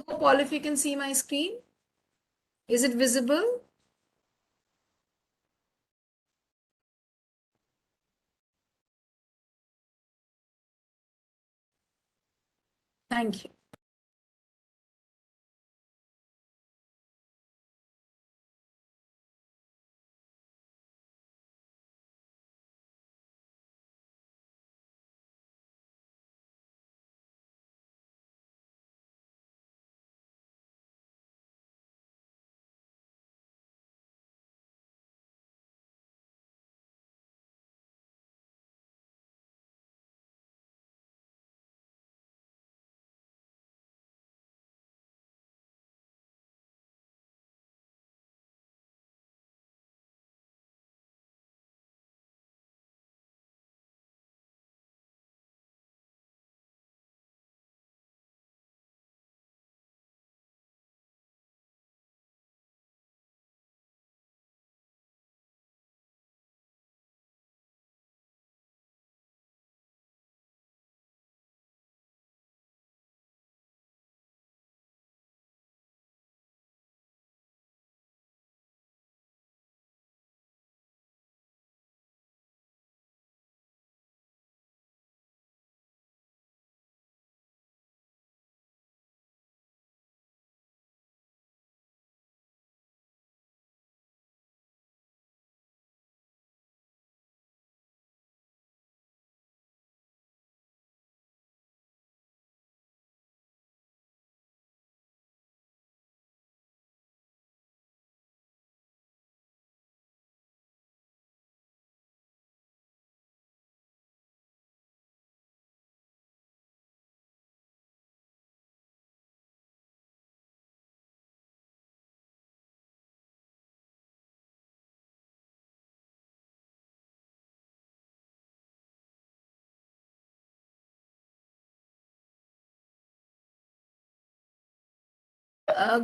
Hope all of you can see my screen. Is it visible? Thank you.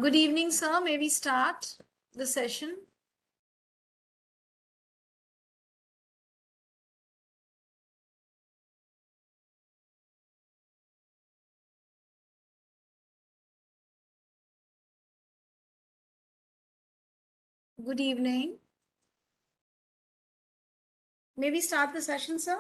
Good evening, sir. May we start the session? Good evening. May we start the session, sir?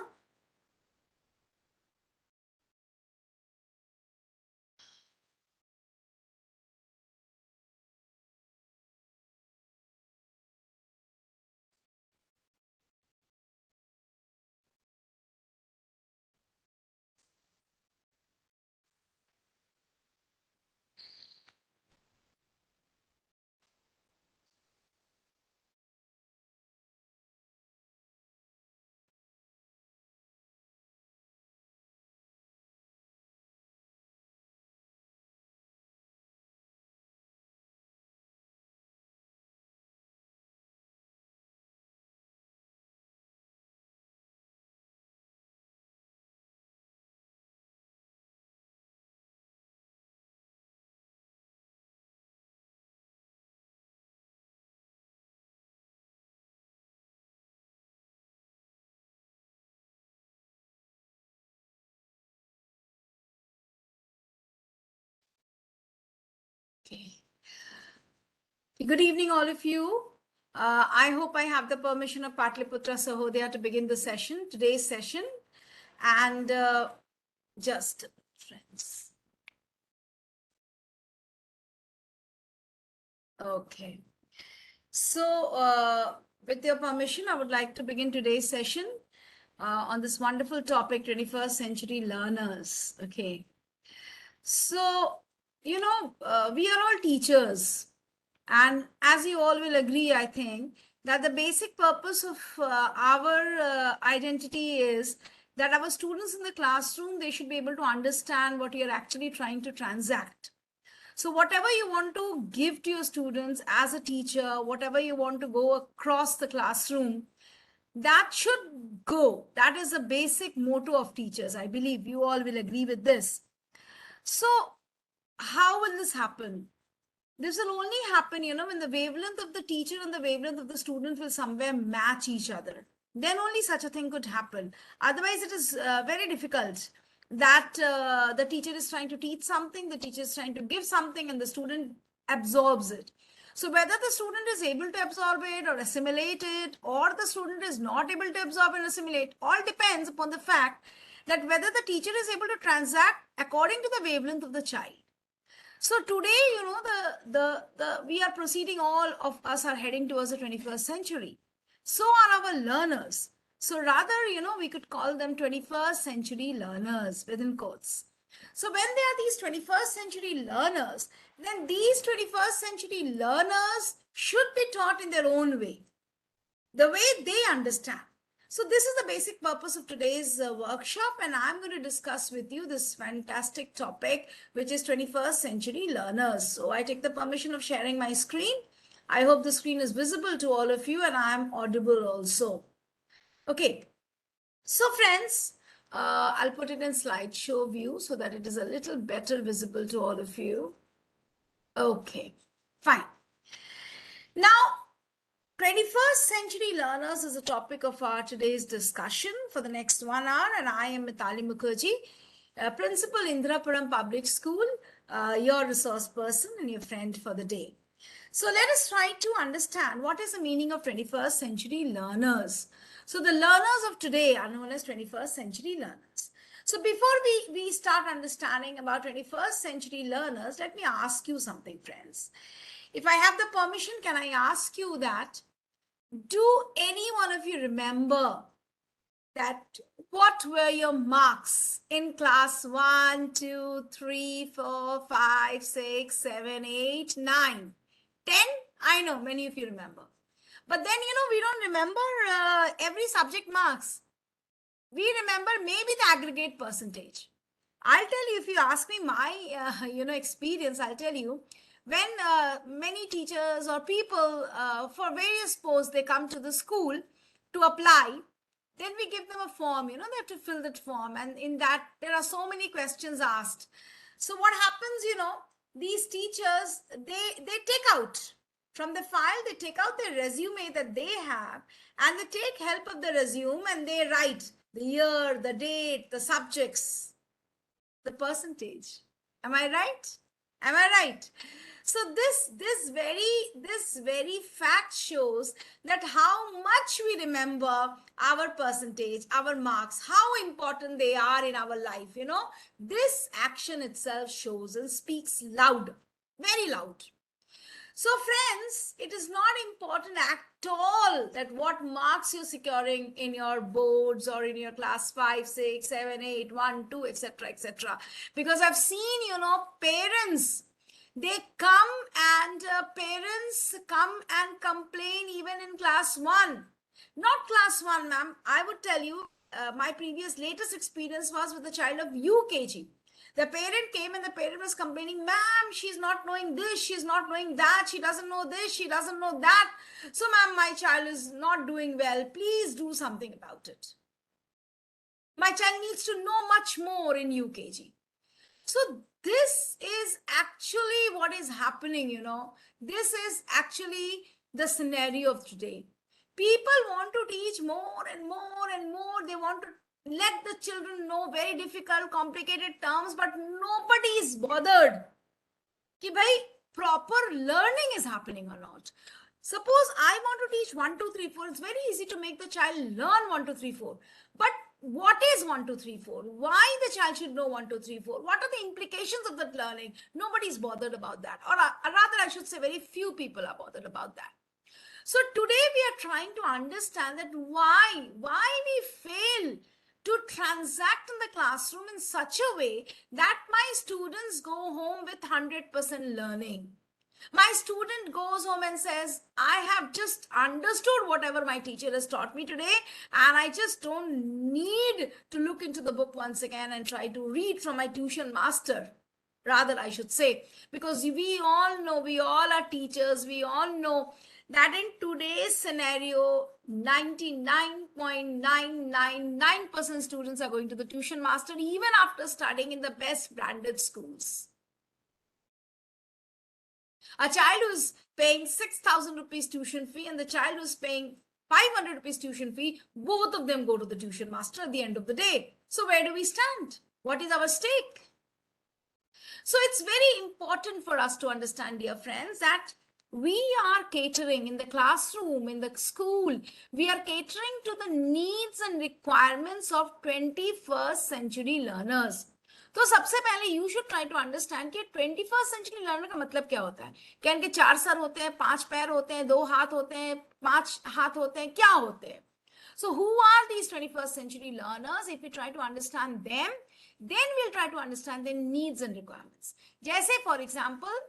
Okay. Good evening, all of you. I hope I have the permission of Patliputra Sahodaya to begin the session, today's session. And just friends. Okay. So, with your permission, I would like to begin today's session on this wonderful topic, 21st century learners. Okay. So, we are all teachers. And as you all will agree, I think that the basic purpose of our identity is that our students in the classroom, they should be able to understand what you're actually trying to transact. So whatever you want to give to your students as a teacher, whatever you want to go across the classroom, that should go. That is the basic motto of teachers. I believe you all will agree with this. So how will this happen? This will only happen, when the wavelength of the teacher and the wavelength of the student will somewhere match each other. Then only such a thing could happen. Otherwise, it is very difficult. that the teacher is trying to teach something, the teacher is trying to give something, and the student absorbs it. So whether the student is able to absorb it or assimilate it, or the student is not able to absorb and assimilate, all depends upon the fact that whether the teacher is able to transact according to the wavelength of the child. So today, we are proceeding, all of us are heading towards the 21st century. So are our learners. So rather, we could call them 21st century learners within quotes. So when they are these 21st century learners, then these 21st century learners should be taught in their own way, the way they understand. So this is the basic purpose of today's workshop, and I'm going to discuss with you this fantastic topic, which is 21st century learners. So I take the permission of sharing my screen. I hope the screen is visible to all of you and I'm audible also. Okay, so friends, I'll put it in slideshow view so that it is a little better visible to all of you. Okay, fine. Now, 21st century learners is the topic of our today's discussion for the next 1 hour, and I am Mithali Mukherjee, Principal, Indrapuram Public School, your resource person and your friend for the day. So let us try to understand what is the meaning of 21st century learners. So the learners of today are known as 21st century learners. So before we start understanding about 21st century learners, let me ask you something, friends. If I have the permission, can I ask you that, do any one of you remember that what were your marks in class 1, 2, 3, 4, 5, 6, 7, 8, 9, 10? I know many of you remember. But then, we don't remember every subject marks. We remember maybe the aggregate percentage. I'll tell you, if you ask me my, experience, I'll tell you, when many teachers or people for various posts, they come to the school to apply, then we give them a form, they have to fill that form. And in that, there are so many questions asked. So what happens, these teachers, they take out from the file, they take out the resume that they have, and they take help of the resume and they write the year, the date, the subjects, the percentage. Am I right? Am I right? So this very fact shows that how much we remember our percentage, our marks, how important they are in our life. This action itself shows and speaks loud, very loud. So friends, it is not important at all that what marks you're securing in your boards or in your class 5, 6, 7, 8, 1, 2, etc., etc. Because I've seen, parents, they come and parents come and complain even in class 1. Not class 1, ma'am. I would tell you, my previous latest experience was with a child of UKG. The parent came and the parent was complaining, ma'am, she's not knowing this, she's not knowing that, she doesn't know this, she doesn't know that. So, ma'am, my child is not doing well. Please do something about it. My child needs to know much more in UKG. So this is actually what is happening, This is actually the scenario of today. People want to teach more and more and more. They want to let the children know very difficult, complicated terms, but nobody is bothered कि भाई proper learning is happening or not. Suppose I want to teach 1, 2, 3, 4. It's very easy to make the child learn 1, 2, 3, 4. But what is 1, 2, 3, 4? Why the child should know 1, 2, 3, 4? What are the implications of that learning? Nobody's bothered about that. Or rather, I should say very few people are bothered about that. So today we are trying to understand that why we fail to transact in the classroom in such a way that my students go home with 100% learning. My student goes home and says, I have just understood whatever my teacher has taught me today, and I just don't need to look into the book once again and try to read from my tuition master. Rather, I should say, because we all know, we all are teachers, we all know that in today's scenario, 99.999% students are going to the tuition master even after studying in the best branded schools. A child who's paying 6,000 rupees tuition fee and the child who's paying 500 rupees tuition fee, both of them go to the tuition master at the end of the day. So where do we stand? What is our stake? So it's very important for us to understand, dear friends, that we are catering in the classroom, in the school, we are catering to the needs and requirements of 21st century learners. तो सबसे पहले you should try to understand कि 21st century learner का मतलब क्या होता है. क्या इनके 4 सर होते हैं, 5 पैर होते हैं, 2 हाथ होते हैं, 5 हाथ होते हैं, क्या होते हैं? So who are these 21st century learners? If we try to understand them, then we'll try to understand their needs and requirements. जैसे for example,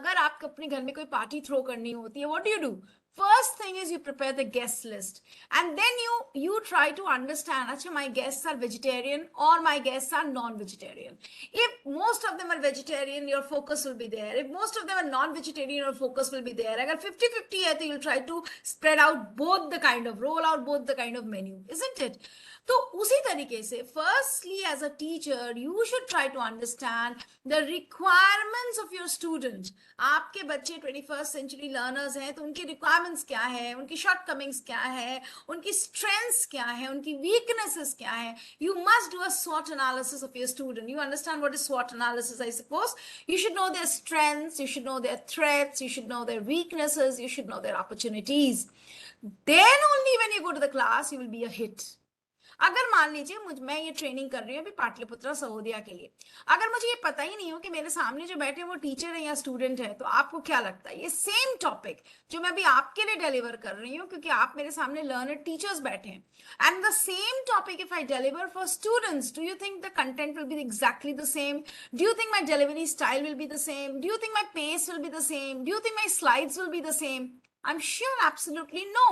अगर आपको अपने घर में कोई पार्टी थ्रो करनी होती है, what do? First thing is you prepare the guest list, and then you try to understand, अच्छा, my guests are vegetarian or my guests are non-vegetarian. If most of them are vegetarian, your focus will be there. If most of them are non-vegetarian, your focus will be there. अगर 50-50 है तो you'll try to spread out both the kind of, roll out both the kind of menu, isn't it? तो उसी तरीके से firstly as a teacher you should try to understand the requirements of your student. आपके बच्चे 21st century learners हैं तो उनकी requirements क्या है, उनकी shortcomings क्या है, उनकी strengths क्या है, उनकी weaknesses क्या है. You must do a SWOT analysis of your student. You understand what is SWOT analysis, I suppose. You should know their strengths, you should know their threats, you should know their weaknesses, you should know their opportunities. Then only when you go to the class you will be a hit. अगर मान लीजिए मैं ये training कर रही हूँ अभी पाटलिपुत्रा सहोदया के लिए, अगर मुझे ये पता ही नहीं हो कि मेरे सामने जो बैठे हैं वो टीचर है या स्टूडेंट है, तो आपको क्या लगता है ये सेम टॉपिक जो मैं अभी आपके लिए डिलीवर कर रही हूँ, क्योंकि आप मेरे सामने लर्नर टीचर्स बैठे हैं, and the same topic if I deliver for students, do you think the content will be exactly the same? Do you think my delivery style will be the same? Do you think my pace will be the same? Do you think my slides will be the same? I'm sure absolutely no.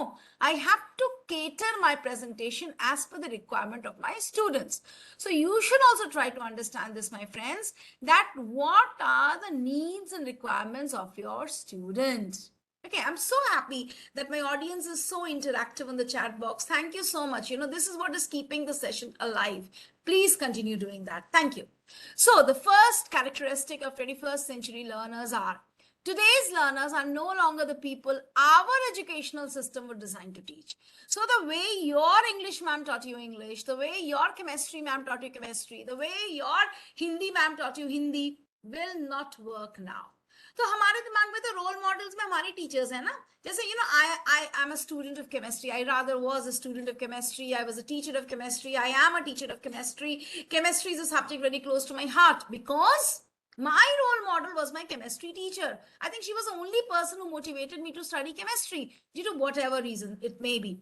I have to cater my presentation as per the requirement of my students. So you should also try to understand this, my friends, that what are the needs and requirements of your students. Okay, I'm so happy that my audience is so interactive in the chat box. Thank you so much. You know, this is what is keeping the session alive. Please continue doing that. Thank you. So the first characteristic of 21st century learners are, today's learners are no longer the people our educational system was designed to teach. So the way your English ma'am taught you English, the way your chemistry ma'am taught you chemistry, the way your Hindi ma'am taught you Hindi will not work now. तो हमारे दिमाग में तो role models में हमारी teachers है ना, जैसे you know I am a student of chemistry, I rather was a student of chemistry, I was a teacher of chemistry, I am a teacher of chemistry. Chemistry is a subject very close to my heart because my role model was my chemistry teacher. I think she was the only person who motivated me to study chemistry due to whatever reason it may be.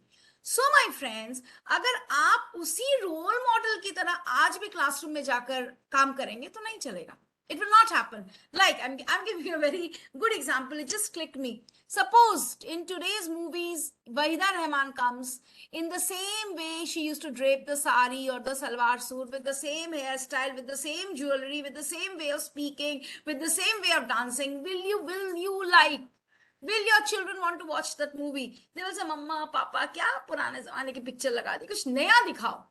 So my friends, अगर आप उसी role model की तरह आज भी classroom में जाकर काम करेंगे तो नहीं चलेगा. It will not happen. Like I'm giving you a very good example. It just clicked me. Suppose in today's movies, Wahida Rahman comes in the same way she used to drape the sari or the salwar suit, with the same hairstyle, with the same jewelry, with the same way of speaking, with the same way of dancing. Will you like? Will your children want to watch that movie? They will say, "Mama, Papa, क्या पुराने ज़माने की picture लगा दी, कुछ नया दिखाओ."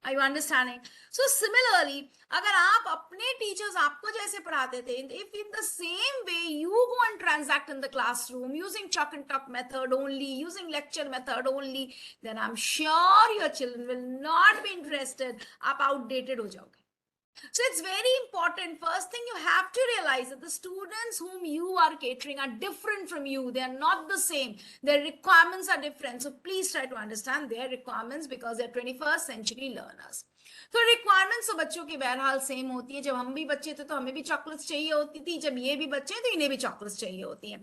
Are you understanding? So similarly, अगर आप अपने teachers आपको जैसे पढ़ाते थे, if in the same way you go and transact in the classroom using chalk and talk method only, using lecture method only, then I'm sure your children will not be interested. आप outdated हो जाओगे. So it's very important. First thing you have to realize that the students whom you are catering are different from you. They are not the same. Their requirements are different. So please try to understand their requirements because they're 21st century learners. तो requirements तो बच्चों की बहरहाल same होती है. जब हम भी बच्चे थे तो हमें भी चॉकलेट्स चाहिए होती थी, जब ये भी बच्चे हैं तो इन्हें भी चॉकलेट्स चाहिए होती हैं.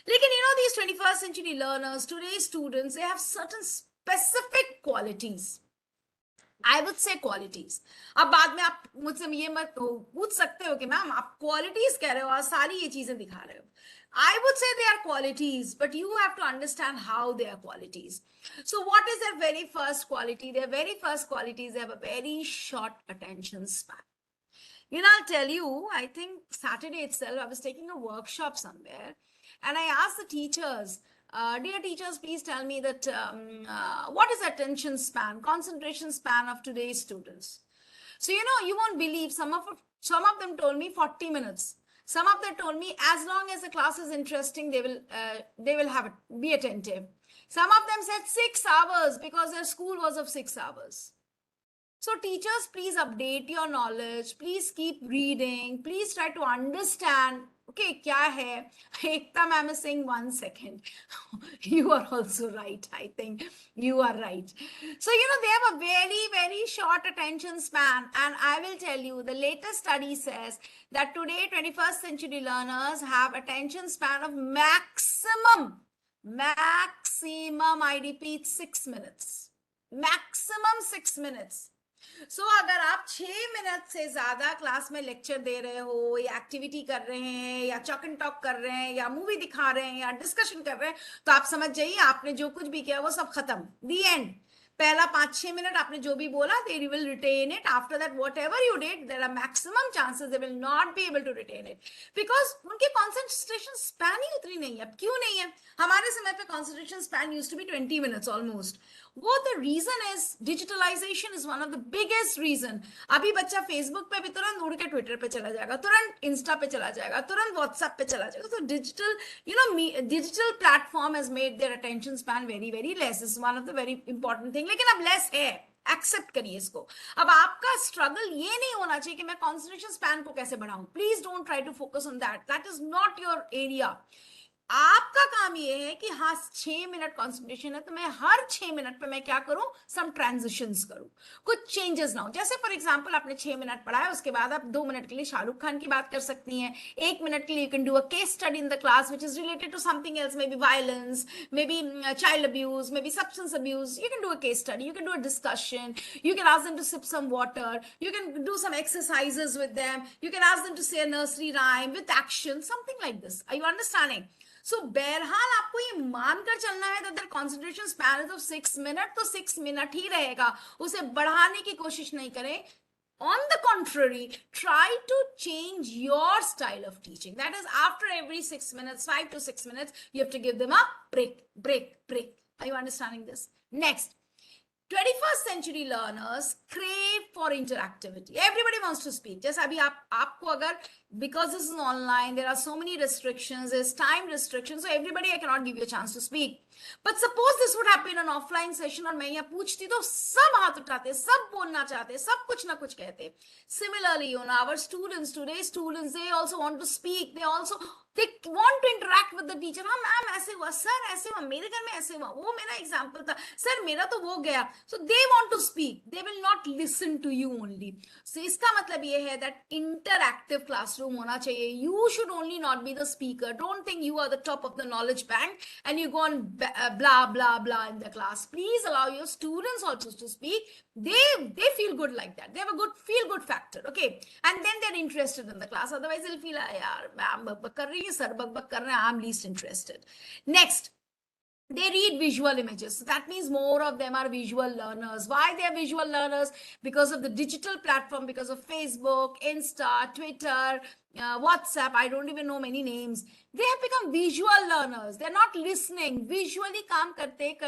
लेकिन you know these 21st century learners, today's students, they have certain specific qualities. I would say qualities. अब बाद में आप मुझसे ये मत पूछ सकते हो कि मैम आप qualities कह रहे हो और सारी ये चीजें दिखा रहे हो. I would say they are qualities, but you have to understand how they are qualities. So what is their very first quality? Their very first quality is they have a very short attention span. You know, I'll tell you, I think Saturday itself, I was taking a workshop somewhere and I asked the teachers, dear teachers, please tell me that what is attention span, concentration span of today's students? So, you know, you won't believe some of them told me 40 minutes. Some of them told me as long as the class is interesting, they will have it, be attentive. Some of them said 6 hours because their school was of 6 hours. So teachers, please update your knowledge. Please keep reading. Please try to understand. Okay, kya hai? Ekta ma'am is saying 1 second. You are also right. I think you are right. So, they have a very, very short attention span. And I will tell you, the latest study says that today, 21st century learners have attention span of maximum, I repeat, 6 minutes. Maximum 6 minutes. सो अगर आप 6 minute से ज्यादा class में lecture दे रहे हो या activity कर रहे हैं या चॉक एंड टॉक कर रहे हैं या मूवी दिखा रहे हैं या डिस्कशन कर रहे हैं तो आप समझ जाइए आपने जो कुछ भी किया वो सब खत्म दी एंड पहला 5-6 मिनट आपने जो भी बोला they will retain it. After that whatever you did there are maximum chances they will not be able to retain it because उनके concentration span ही उतनी नहीं है. अब क्यों नहीं है? हमारे समय पे concentration span used to be 20 minutes almost. वो the reason is digitalization is one of the biggest reason. अभी बच्चा फेसबुक पे भी तुरंत उड़ के ट्विटर पे चला जाएगा, तुरंत इंस्टा पे चला जाएगा, तुरंत व्हाट्सएप पे चला जाएगा. तो digital platform has made their attention span very very less. This is one of the very important thing. लेकिन अब less है, एक्सेप्ट करिए इसको. अब आपका स्ट्रगल ये नहीं होना चाहिए कि मैं कॉन्सेंट्रेशन स्पैन को कैसे बढ़ाऊं. Please don't try to focus on that is not your area. आपका काम ये है कि हाँ 6 मिनट कॉन्सेंट्रेशन है तो मैं हर 6 मिनट पे मैं क्या करूं, सम ट्रांजिशंस करूं, कुछ चेंजेस ना हो. जैसे फॉर एग्जांपल आपने 6 मिनट पढ़ा है, उसके बाद आप 2 मिनट के लिए शाहरुख खान की बात कर सकती हैं. 1 मिनट के लिए you can do a case study in the class which is related to something else, may be violence, may be child abuse, may be substance abuse. You can do a case study, you can do a discussion, you can ask them to sip some water, you can do some exercises with them, you can ask them to say a nursery rhyme with action, something like this. Are you understanding? सो बहरहाल आपको ये मानकर चलना है that concentration span is of 6 minute, तो 6 minute ही रहेगा, उसे बढ़ाने की कोशिश नहीं करें. On the contrary, try to change your style of teaching. That is, after every 6 minutes, 5 to 6 minutes, you have to give them a break. Are you understanding this? Next, 21st century learners crave for interactivity. Everybody wants to speak. जैसे अभी आपको अगर, because this is online, there are so many restrictions, there's time restrictions, so everybody I cannot give you a chance to speak. But suppose this would happen in an offline session और मैं यहाँ पूछती तो सब हाथ उठाते, सब बोलना चाहते, सब कुछ ना कुछ कहते. Similarly, our students, today's students, they also want to speak. They want to interact with the teacher. हाँ मैम ऐसे हुआ, सर ऐसे हुआ, मेरे घर में ऐसे हुआ, वो मेरा एग्जाम्पल था, सर मेरा तो वो गया. So they want to speak. They will not listen to you only. So इसका मतलब ये है that interactive classroom होना चाहिए. You should only not be the speaker. Don't think you are the top of the knowledge bank and you go on blah blah blah in the class. Please allow your students also to speak. They feel good like that. They have a good feel good factor. Okay, and then they're interested in the class. Otherwise they'll feel yaar ma'am bak kar rahi hai, sir bak kar rahe hain, I'm least interested. Next, they read visual images. So that means more of them are visual learners. Why they are visual learners? Because of the digital platform, because of Facebook, Insta, Twitter, WhatsApp. I don't even know many names. They have become visual learners. They're not listening. Visually काम करते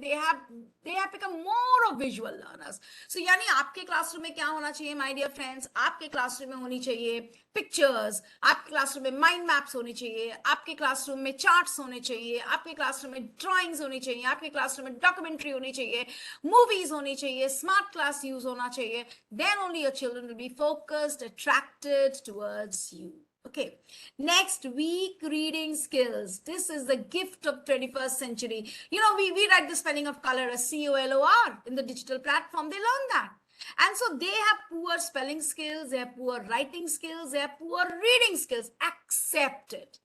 they have become more of visual learners. So यानी आपके classroom में क्या होना चाहिए, my dear friends? आपके classroom में होनी चाहिए पिक्चर्स, आपके क्लासरूम में माइंड मैप्स होने चाहिए, आपके क्लासरूम में चार्ट्स होने चाहिए, आपके क्लासरूम में ड्राइंग्स होनी चाहिए, आपके क्लासरूम में डॉक्यूमेंट्री होनी चाहिए, मूवीज होनी चाहिए, स्मार्ट क्लास यूज होना चाहिए. Then only your children will be focused, attracted towards you. Okay, next, weak reading skills. This is the gift of 21st century. We write the spelling of color as COLOR in the digital platform. They learn that. And so they have poor spelling skills, they have poor writing skills, they have poor reading skills. Accept it.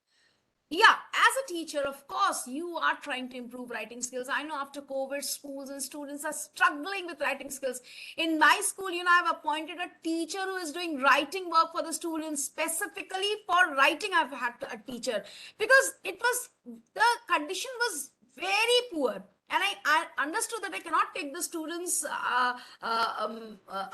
Yeah, as a teacher, of course, you are trying to improve writing skills. I know after COVID, schools and students are struggling with writing skills. In my school, I've appointed a teacher who is doing writing work for the students. Specifically for writing, I've had a teacher because the condition was very poor. And I understood that I cannot take the students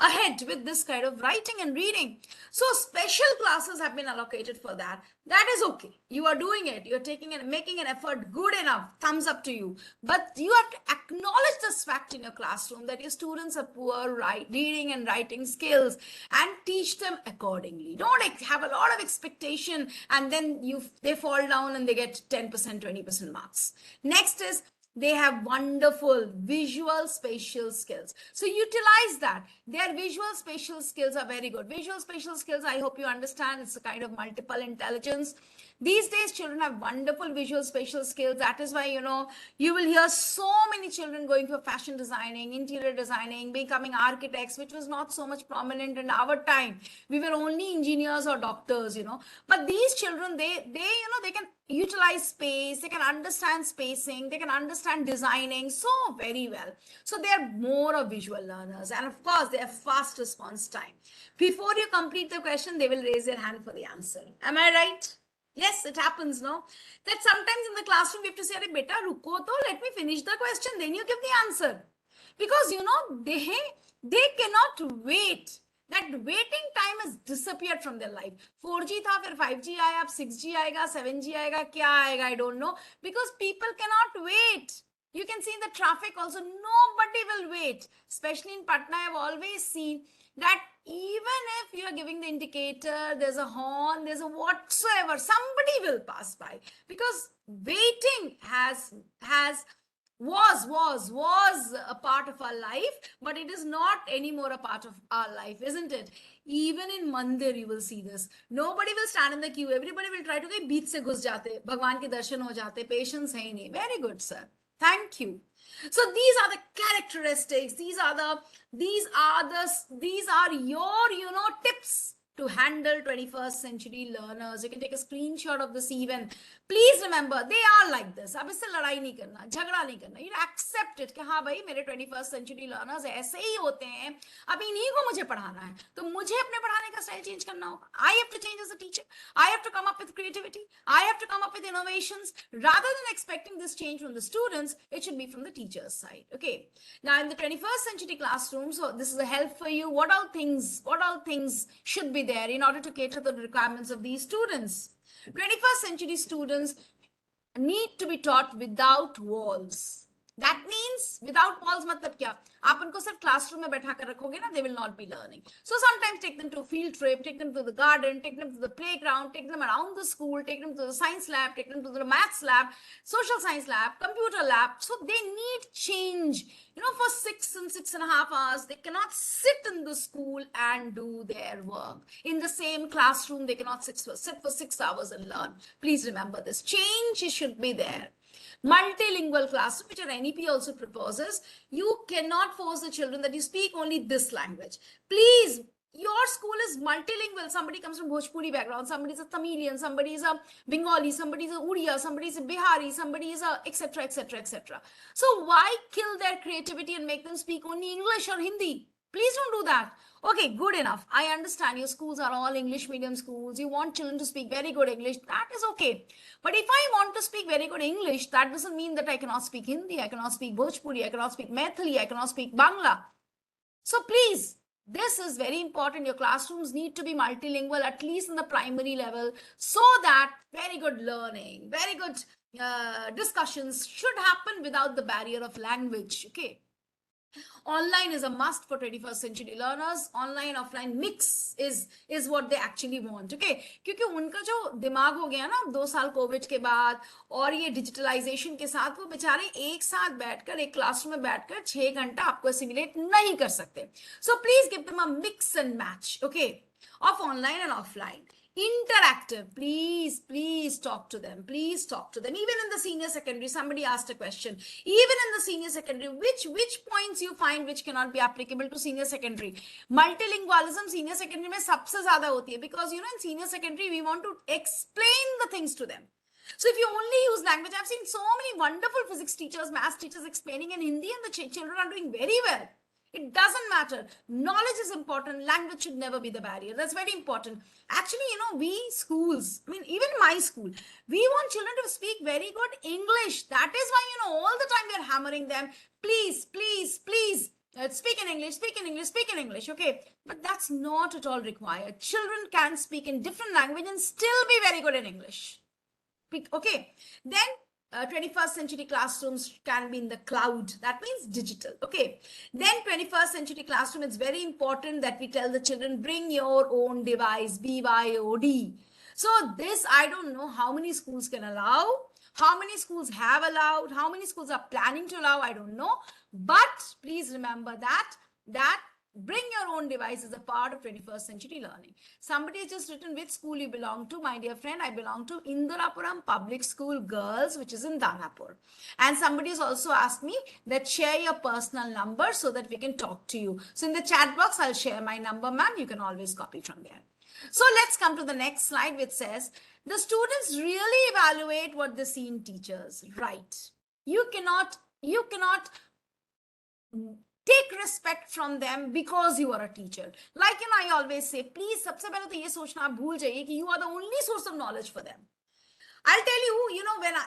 ahead with this kind of writing and reading. So special classes have been allocated for that. That is okay. You are doing it. You're taking and making an effort. Good enough. Thumbs up to you. But you have to acknowledge this fact in your classroom that your students have poor reading and writing skills and teach them accordingly. Don't have a lot of expectation and then they fall down and they get 10%, 20% marks. Next is, they have wonderful visual spatial skills. So utilize that. Their visual spatial skills are very good. Visual spatial skills, I hope you understand, it's a kind of multiple intelligence. These days, children have wonderful visual spatial skills. That is why, you will hear so many children going for fashion designing, interior designing, becoming architects, which was not so much prominent in our time. We were only engineers or doctors, But these children, they can utilize space, they can understand spacing, they can understand designing so very well. So they are more of visual learners. And of course, they have fast response time. Before you complete the question, they will raise their hand for the answer. Am I right? Yes, it happens, no? That sometimes in the classroom we have to say, "Arey beta, ruko to, let me finish the question, then you give the answer." Because, they cannot wait. That waiting time has disappeared from their life. 4G tha, fir 5G aaya, ab 6G aayega, 7G aayega, kya aayega, I don't know. Because people cannot wait. You can see in the traffic also, nobody will wait. Especially in Patna, I've always seen that even if you are giving the indicator, there's a horn, there's a whatsoever, somebody will pass by. Because waiting was a part of our life, but it is not anymore a part of our life, isn't it? Even in mandir you will see this. Nobody will stand in the queue. Everybody will try to get beach se ghus jate, bhagwan ke darshan ho jate. Patience hai nahi. Very good, sir. Thank you. So these are the characteristics. These are your tips to handle 21st century learners. You can take a screenshot of this even. Please remember, they are like this. अब इससे लड़ाई नहीं करना, झगड़ा नहीं करना. You accept it कि हाँ भाई मेरे 21st century learners ऐसे ही होते हैं. अब इन्हीं को मुझे पढ़ाना है. तो मुझे अपने पढ़ाने का स्टाइल चेंज करना होगा. I have to change as a teacher. I have to come up with creativity. I have to come up with innovations. Rather than expecting this change from the students, it should be from the teacher's side. Okay. Now in the 21st century classroom, so this is a help for you. What all things should be there in order to cater to the requirements of these students? 21st century students need to be taught without walls. That means without walls मतलब क्या? आप उनको सिर्फ classroom में बैठा कर रखोगे ना, they will not be learning. So sometimes take them to a field trip, take them to the garden, take them to the playground, take them around the school, take them to the science lab, take them to the maths lab, social science lab, computer lab. So they need change. For 6.5 hours, they cannot sit in the school and do their work. In the same classroom, they cannot sit for 6 hours and learn. Please remember this. Change should be there. Multilingual classroom, which our NEP also proposes. You cannot force the children that you speak only this language. Please, your school is multilingual. Somebody comes from Bhojpuri background, somebody is a Tamilian, somebody is a Bengali, somebody is a Uriya, somebody is a Bihari, somebody is a etc, etc, etc. So why kill their creativity and make them speak only English or Hindi? Please don't do that. Okay, good enough. I understand your schools are all English medium schools. You want children to speak very good English. That is okay. But if I want to speak very good English, that doesn't mean that I cannot speak Hindi, I cannot speak Bhojpuri, I cannot speak Maithili, I cannot speak Bangla. So please, this is very important. Your classrooms need to be multilingual, at least in the primary level, so that very good learning, very good discussions should happen without the barrier of language. Okay. Online is a must for 21st century learners. Online offline mix is what they actually want. Okay, क्योंकि उनका जो दिमाग हो गया ना 2 साल Covid के बाद और ये डिजिटलाइजेशन के साथ, वो बेचारे एक साथ बैठकर एक क्लासरूम में बैठकर 6 घंटा आपको असिमिलेट नहीं कर सकते. So please give them a mix and match, okay, of online and offline. Interactive. Please talk to them. Please talk to them. Even in the senior secondary, somebody asked a question. Even in the senior secondary, which points you find which cannot be applicable to senior secondary? Multilingualism senior secondary में सबसे ज़्यादा होती है, because in senior secondary we want to explain the things to them. So if you only use language, I've seen so many wonderful physics teachers, math teachers explaining in Hindi, and the children are doing very well. It doesn't matter. Knowledge is important. Language should never be the barrier. That's very important. Actually, we schools, even my school, we want children to speak very good English. That is why, all the time we are hammering them. Please, speak in English, speak in English, speak in English. Okay. But that's not at all required. Children can speak in different language and still be very good in English. Okay. Then 21st century classrooms can be in the cloud. That means digital. Okay. Then 21st century classroom, it's very important that we tell the children, bring your own device, BYOD. So this, I don't know how many schools can allow, How many schools have allowed? How many schools are planning to allow? I don't know. But please remember that bring your own device is a part of 21st century learning. Somebody has just written which school you belong to. My dear friend, I belong to Indirapuram Public School Girls, which is in Danapur. And somebody has also asked me that share your personal number so that we can talk to you. So in the chat box, I'll share my number, ma'am. You can always copy from there. So let's come to the next slide, which says the students really evaluate what they see in teachers. Right. You cannot take respect from them because you are a teacher. Like, I always say, please, सबसे पहले तो ये सोचना आप भूल जाइए कि you are the only source of knowledge for them. I'll tell you,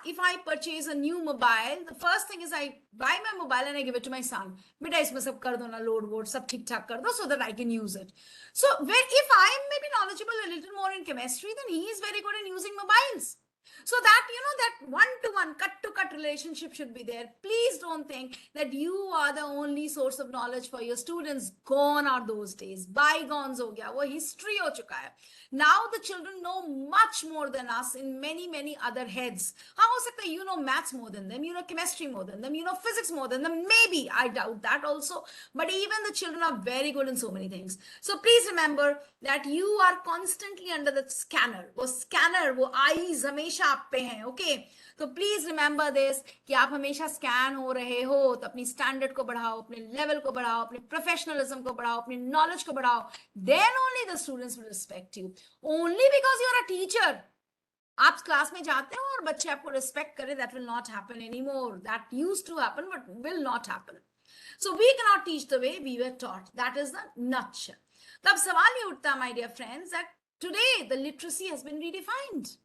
if I purchase a new mobile, the first thing is I buy my mobile and I give it to my son. Beta isme sab kar do na, load word, sab thik thak kar do, so that I can use it. So if I am maybe knowledgeable a little more in chemistry, then he is very good in using mobiles. So that, that one-to-one, cut-to-cut relationship should be there. Please don't think that you are the only source of knowledge for your students. Gone are those days. Bygones ho gaya. Wo history ho chuka hai. Now the children know much more than us in many, many other heads. How ho sakta hai, you know maths more than them, you know chemistry more than them, you know physics more than them. Maybe, I doubt that also. But even the children are very good in so many things. So please remember that you are constantly under the scanner. वो scanner, वो eyes हमेशा आप पे हैं, okay? तो please remember this कि आप हमेशा scan हो रहे हो, तो अपनी standard को बढ़ाओ, अपने level को बढ़ाओ, अपने professionalism को बढ़ाओ, अपनी knowledge को बढ़ाओ. Then only the students will respect you. Only because you are a teacher. आप क्लास में जाते हो और बच्चे आपको respect करें, that will not happen anymore. That used to happen, but will not happen. So we cannot teach the way we were taught. That is the nutshell. तब सवाल ये उठता, my dear friends, that today the literacy has been redefined.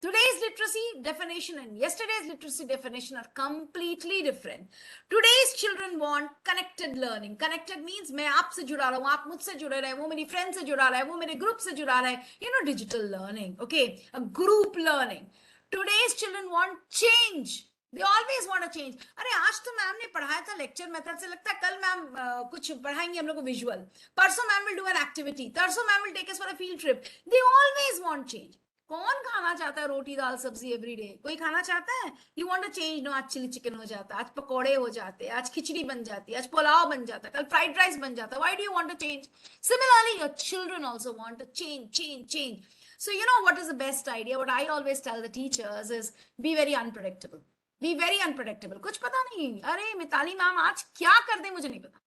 Today's literacy definition and yesterday's literacy definition are completely different. Today's children want connected learning. Connected means मैं आपसे जुड़ा रहा हूँ, आप मुझसे जुड़े रहे, वो मेरी friend से जुड़ा रहा है, वो मेरे group से जुड़ा रहा है. Digital learning, okay? A group learning. Today's children want change. They always want to change. अरे आज तो मैम ने पढ़ाया था लेक्चर मेथड से, लगता है कल मैम कुछ पढ़ाएंगे हम लोग को विजुअल, परसों ma'am will do an activity, परसों ma'am will take us for a field trip. They always want change. कौन खाना चाहता है रोटी दाल सब्जी एवरी डे? कोई खाना चाहता है? You want to change? No, आज चिली चिकन हो जाता है, आज पकोड़े हो जाते हैं, आज खिचड़ी बन जाती है, आज पुलाव बन जाता है, कल फ्राइड राइस बन जाता है. Why do you want to change? Similarly, your children also want to change. So what is the best idea? What I always tell the teachers is be very unpredictable. Be very unpredictable. कुछ पता नहीं, अरे Mitali ma'am आज क्या कर दे मुझे नहीं पता.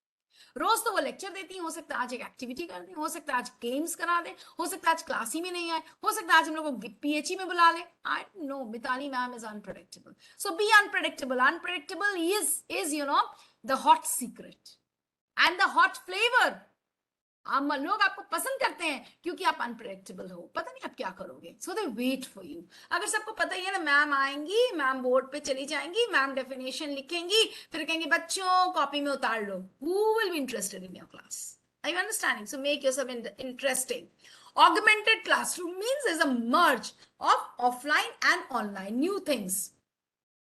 रोज तो वो लेक्चर देती हैं, हो सकता है आज एक एक्टिविटी कर दें, हो सकता है आज गेम्स करा दें, हो सकता है आज क्लास ही में नहीं आए, हो सकता है आज हम लोग को पीएचई में बुला ले. I know Mitali ma'am is unpredictable. So be unpredictable. Unpredictable is the hot secret and the hot flavor. लोग आपको पसंद करते हैं क्योंकि आप अनप्रेडिक्टेबल हो. पता नहीं आप क्या करोगे, सो दे वेट फॉर यू. अगर सबको पता ही है ना, मैम आएंगी, मैम बोर्ड पे चली जाएंगी, मैम डेफिनेशन लिखेंगी, फिर कहेंगे बच्चों कॉपी में उतार लो. Who will be interested in your class? Are you understanding? So make yourself interesting. Augmented classroom means there's a merge of offline and online. New things.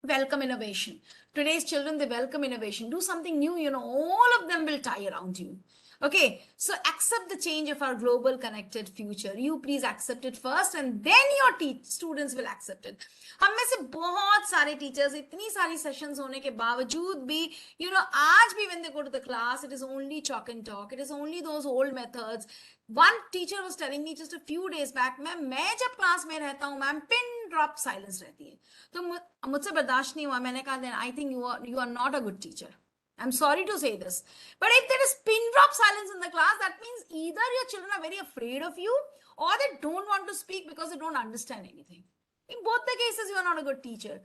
Welcome innovation. Today's children, they welcome innovation. Do something new, all of them will tie around you. Okay, so accept the change of our global connected future. You please accept it first and then your students will accept it. हम में से बहुत सारे teachers, इतनी सारी sessions होने के बावजूद भी, आज भी when they go to the class, it is only chalk and talk. It is only those old methods. One teacher was telling me just a few days back, ma'am मैं जब क्लास में रहता हूँ मैम pin drop silence रहती है. तो मुझसे बर्दाश्त नहीं हुआ. मैंने कहा then I think you are not a good teacher. I'm sorry to say this, but if there is pin drop silence in the class, that means either your children are very afraid of you or they don't want to speak because they don't understand anything. In both the cases, you are not a good teacher.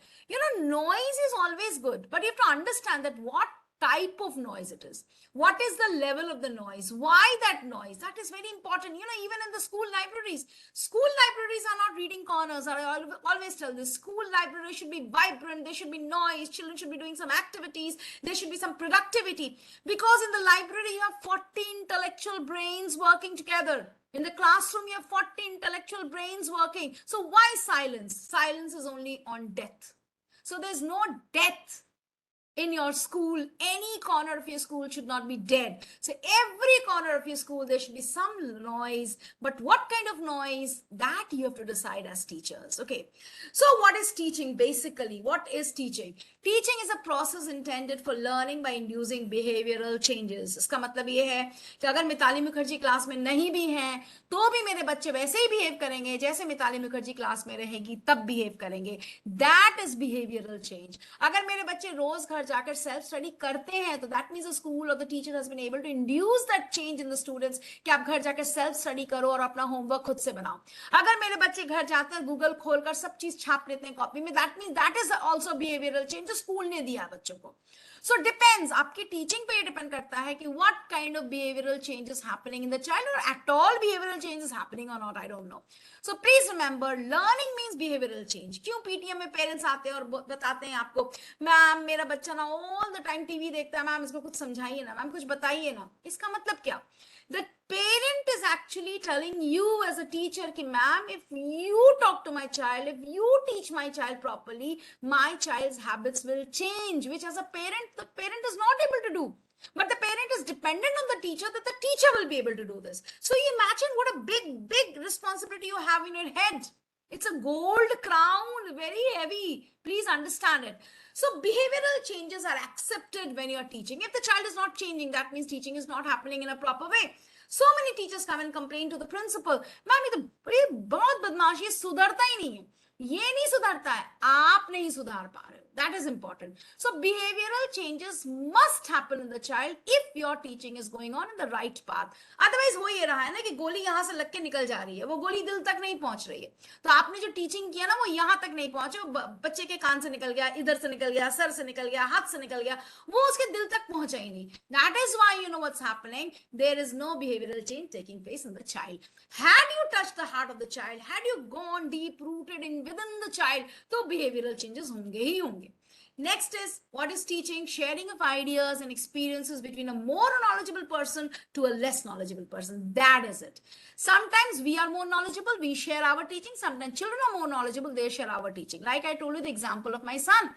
Noise is always good, but you have to understand that what type of noise it is. What is the level of the noise? Why that noise? That is very important. Even in the school libraries are not reading corners. I always tell this, school library should be vibrant. There should be noise. Children should be doing some activities. There should be some productivity. Because in the library, you have 40 intellectual brains working together. In the classroom, you have 40 intellectual brains working. So why silence? Silence is only on death. So there's no death in your school, any corner of your school should not be dead. So every corner of your school, there should be some noise. But what kind of noise, that you have to decide as teachers. Okay. So what is teaching basically? What is teaching? Teaching is a process intended for learning by inducing behavioral changes. इसका मतलब ये है कि अगर Mitali Mukherjee class में नहीं भी हैं तो भी मेरे बच्चे वैसे ही बिहेव करेंगे जैसे मिताली मुखर्जी क्लास में रहेगी तब बिहेव करेंगे. That is behavioural change. अगर मेरे बच्चे रोज घर जाकर सेल्फ स्टडी करते हैं तो दैट मीन्स द स्कूल और the teacher has been able to induce that change in the students कि आप घर जाकर सेल्फ स्टडी करो और अपना होमवर्क खुद से बनाओ. अगर मेरे बच्चे घर जाते हैं गूगल खोलकर सब चीज छाप लेते हैं कॉपी में, that means that is also behavioural change जो स्कूल ने दिया बच्चों को. So depends, आपकी टीचिंग पे डिपेंड करता है कि what kind of behavioral change is happening in the child, or at all behavioral change is happening or not, I don't know. So please remember, learning means behavioral change. क्यों PTM में parents आते हैं और बताते हैं आपको, ma'am मेरा बच्चा ना ऑल द टाइम टीवी देखता है, मैम इसको कुछ समझाइए ना, मैम कुछ बताइए ना. इसका मतलब क्या? The parent is actually telling you as a teacher ki ma'am, if you talk to my child, if you teach my child properly, my child's habits will change, which as a parent, the parent is not able to do. But the parent is dependent on the teacher that the teacher will be able to do this. So you imagine what a big responsibility you have in your head. It's a gold crown, very heavy. Please understand it. So behavioral changes are accepted when you are teaching. If the child is not changing, that means teaching is not happening in a proper way. So many teachers come and complain to the principal, ma'am ये बहुत बदमाशी है, सुधरता ही नहीं है, ये नहीं सुधरता है, आप नहीं सुधार पा रहे हो. That is important. So behavioral changes must happen in the child if your teaching is going on in the right path. Otherwise हो ये रहा है ना कि गोली यहाँ से लग के निकल जा रही है, वो गोली दिल तक नहीं पहुंच रही है. तो आपने जो टीचिंग किया ना वो यहाँ तक नहीं पहुंचे, बच्चे के कान से निकल गया, इधर से निकल गया, सर से निकल गया, हाथ से निकल गया, वो उसके दिल तक पहुंचा ही नहीं. That is why you know what's happening. There is no behavioral change taking place in the child. Had you touched the heart of the child, had you gone deep rooted in within the child, तो behavioral changes होंगे ही होंगे. Next is, what is teaching? Sharing of ideas and experiences between a more knowledgeable person to a less knowledgeable person. That is it. Sometimes we are more knowledgeable, we share our teaching. Sometimes children are more knowledgeable, they share our teaching. Like I told you the example of my son.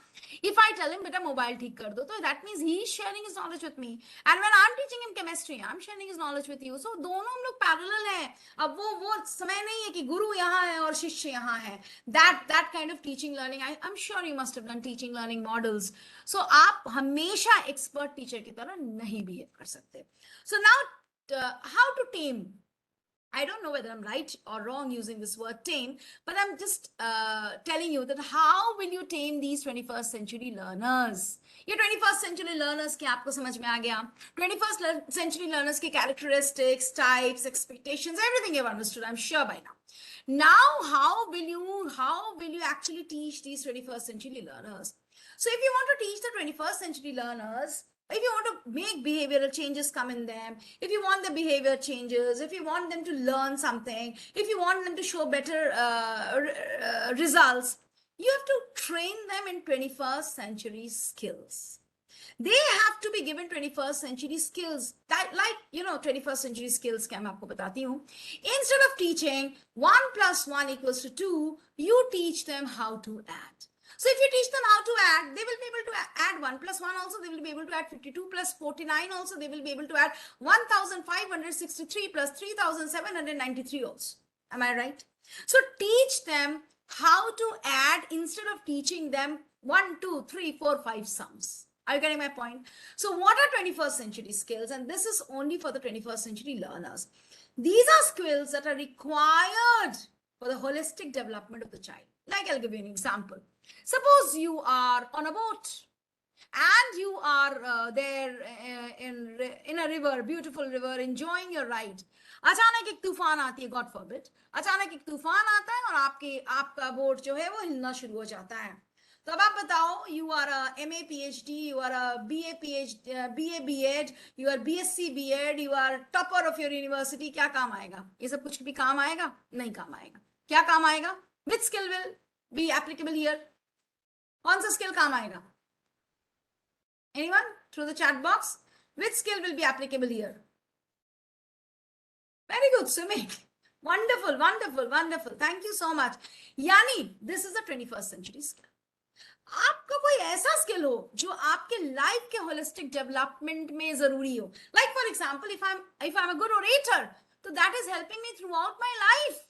If I tell him, beta mobile theek kar do, so that means he is sharing his knowledge with me. And when I'm teaching him chemistry, I'm sharing his knowledge with you. So दोनों हम लोग parallel हैं. अब वो समय नहीं है कि गुरु यहाँ है और शिष्य यहाँ है. That kind of teaching learning, I'm sure you must have done teaching learning models. So आप हमेशा expert teacher की तरह नहीं behave कर सकते. So now how to tame? I don't know whether I'm right or wrong using this word tame, but I'm just telling you that how will you tame these 21st century learners? ये 21st century learners के आपको समझ में आ गया. 21st century learners के characteristics, types, expectations, everything you've understood, I'm sure by now. Now, how will you actually teach these 21st century learners? So if you want to teach the 21st century learners, if you want to make behavioral changes come in them, if you want the behavior changes, if you want them to learn something, if you want them to show better results, you have to train them in 21st century skills. They have to be given 21st century skills. That, like, 21st century skills क्या मैं आपको बताती हूँ. Instead of teaching 1 + 1 = 2, you teach them how to add. So if you teach them how to add, they will be able to add 1 + 1 also, they will be able to add 52 + 49 also, they will be able to add 1563 + 3793 also. Am I right? So teach them how to add instead of teaching them 1, 2, 3, 4, 5 sums. Are you getting my point? So what are 21st century skills? And this is only for the 21st century learners. These are skills that are required for the holistic development of the child. Like, I'll give you an example. Suppose you are on a boat and you are there in a river, beautiful river, enjoying your ride. अचानक एक तूफान आती है, God forbid. अचानक एक तूफान आता है और आपका बोट जो है वो हिलना शुरू हो जाता है. तो अब आप बताओ, you are a MA PhD, you are a BA PhD, BA B.Ed, you are BSc B.Ed, you are topper of your university. क्या काम आएगा? ये सब कुछ भी काम आएगा? नहीं काम आएगा. क्या काम आएगा? Which skill will be applicable here? कौन सा skill काम आएगा? Anyone? Through the chat box. Which skill will be applicable here? Very good, swimming. Wonderful, wonderful, wonderful. Thank you so much. Yani, this is a 21st century skill. आपका कोई ऐसा skill हो जो आपके लाइफ के holistic development में जरूरी हो. Like for example, if I am a good orator, तो that is helping me throughout my life.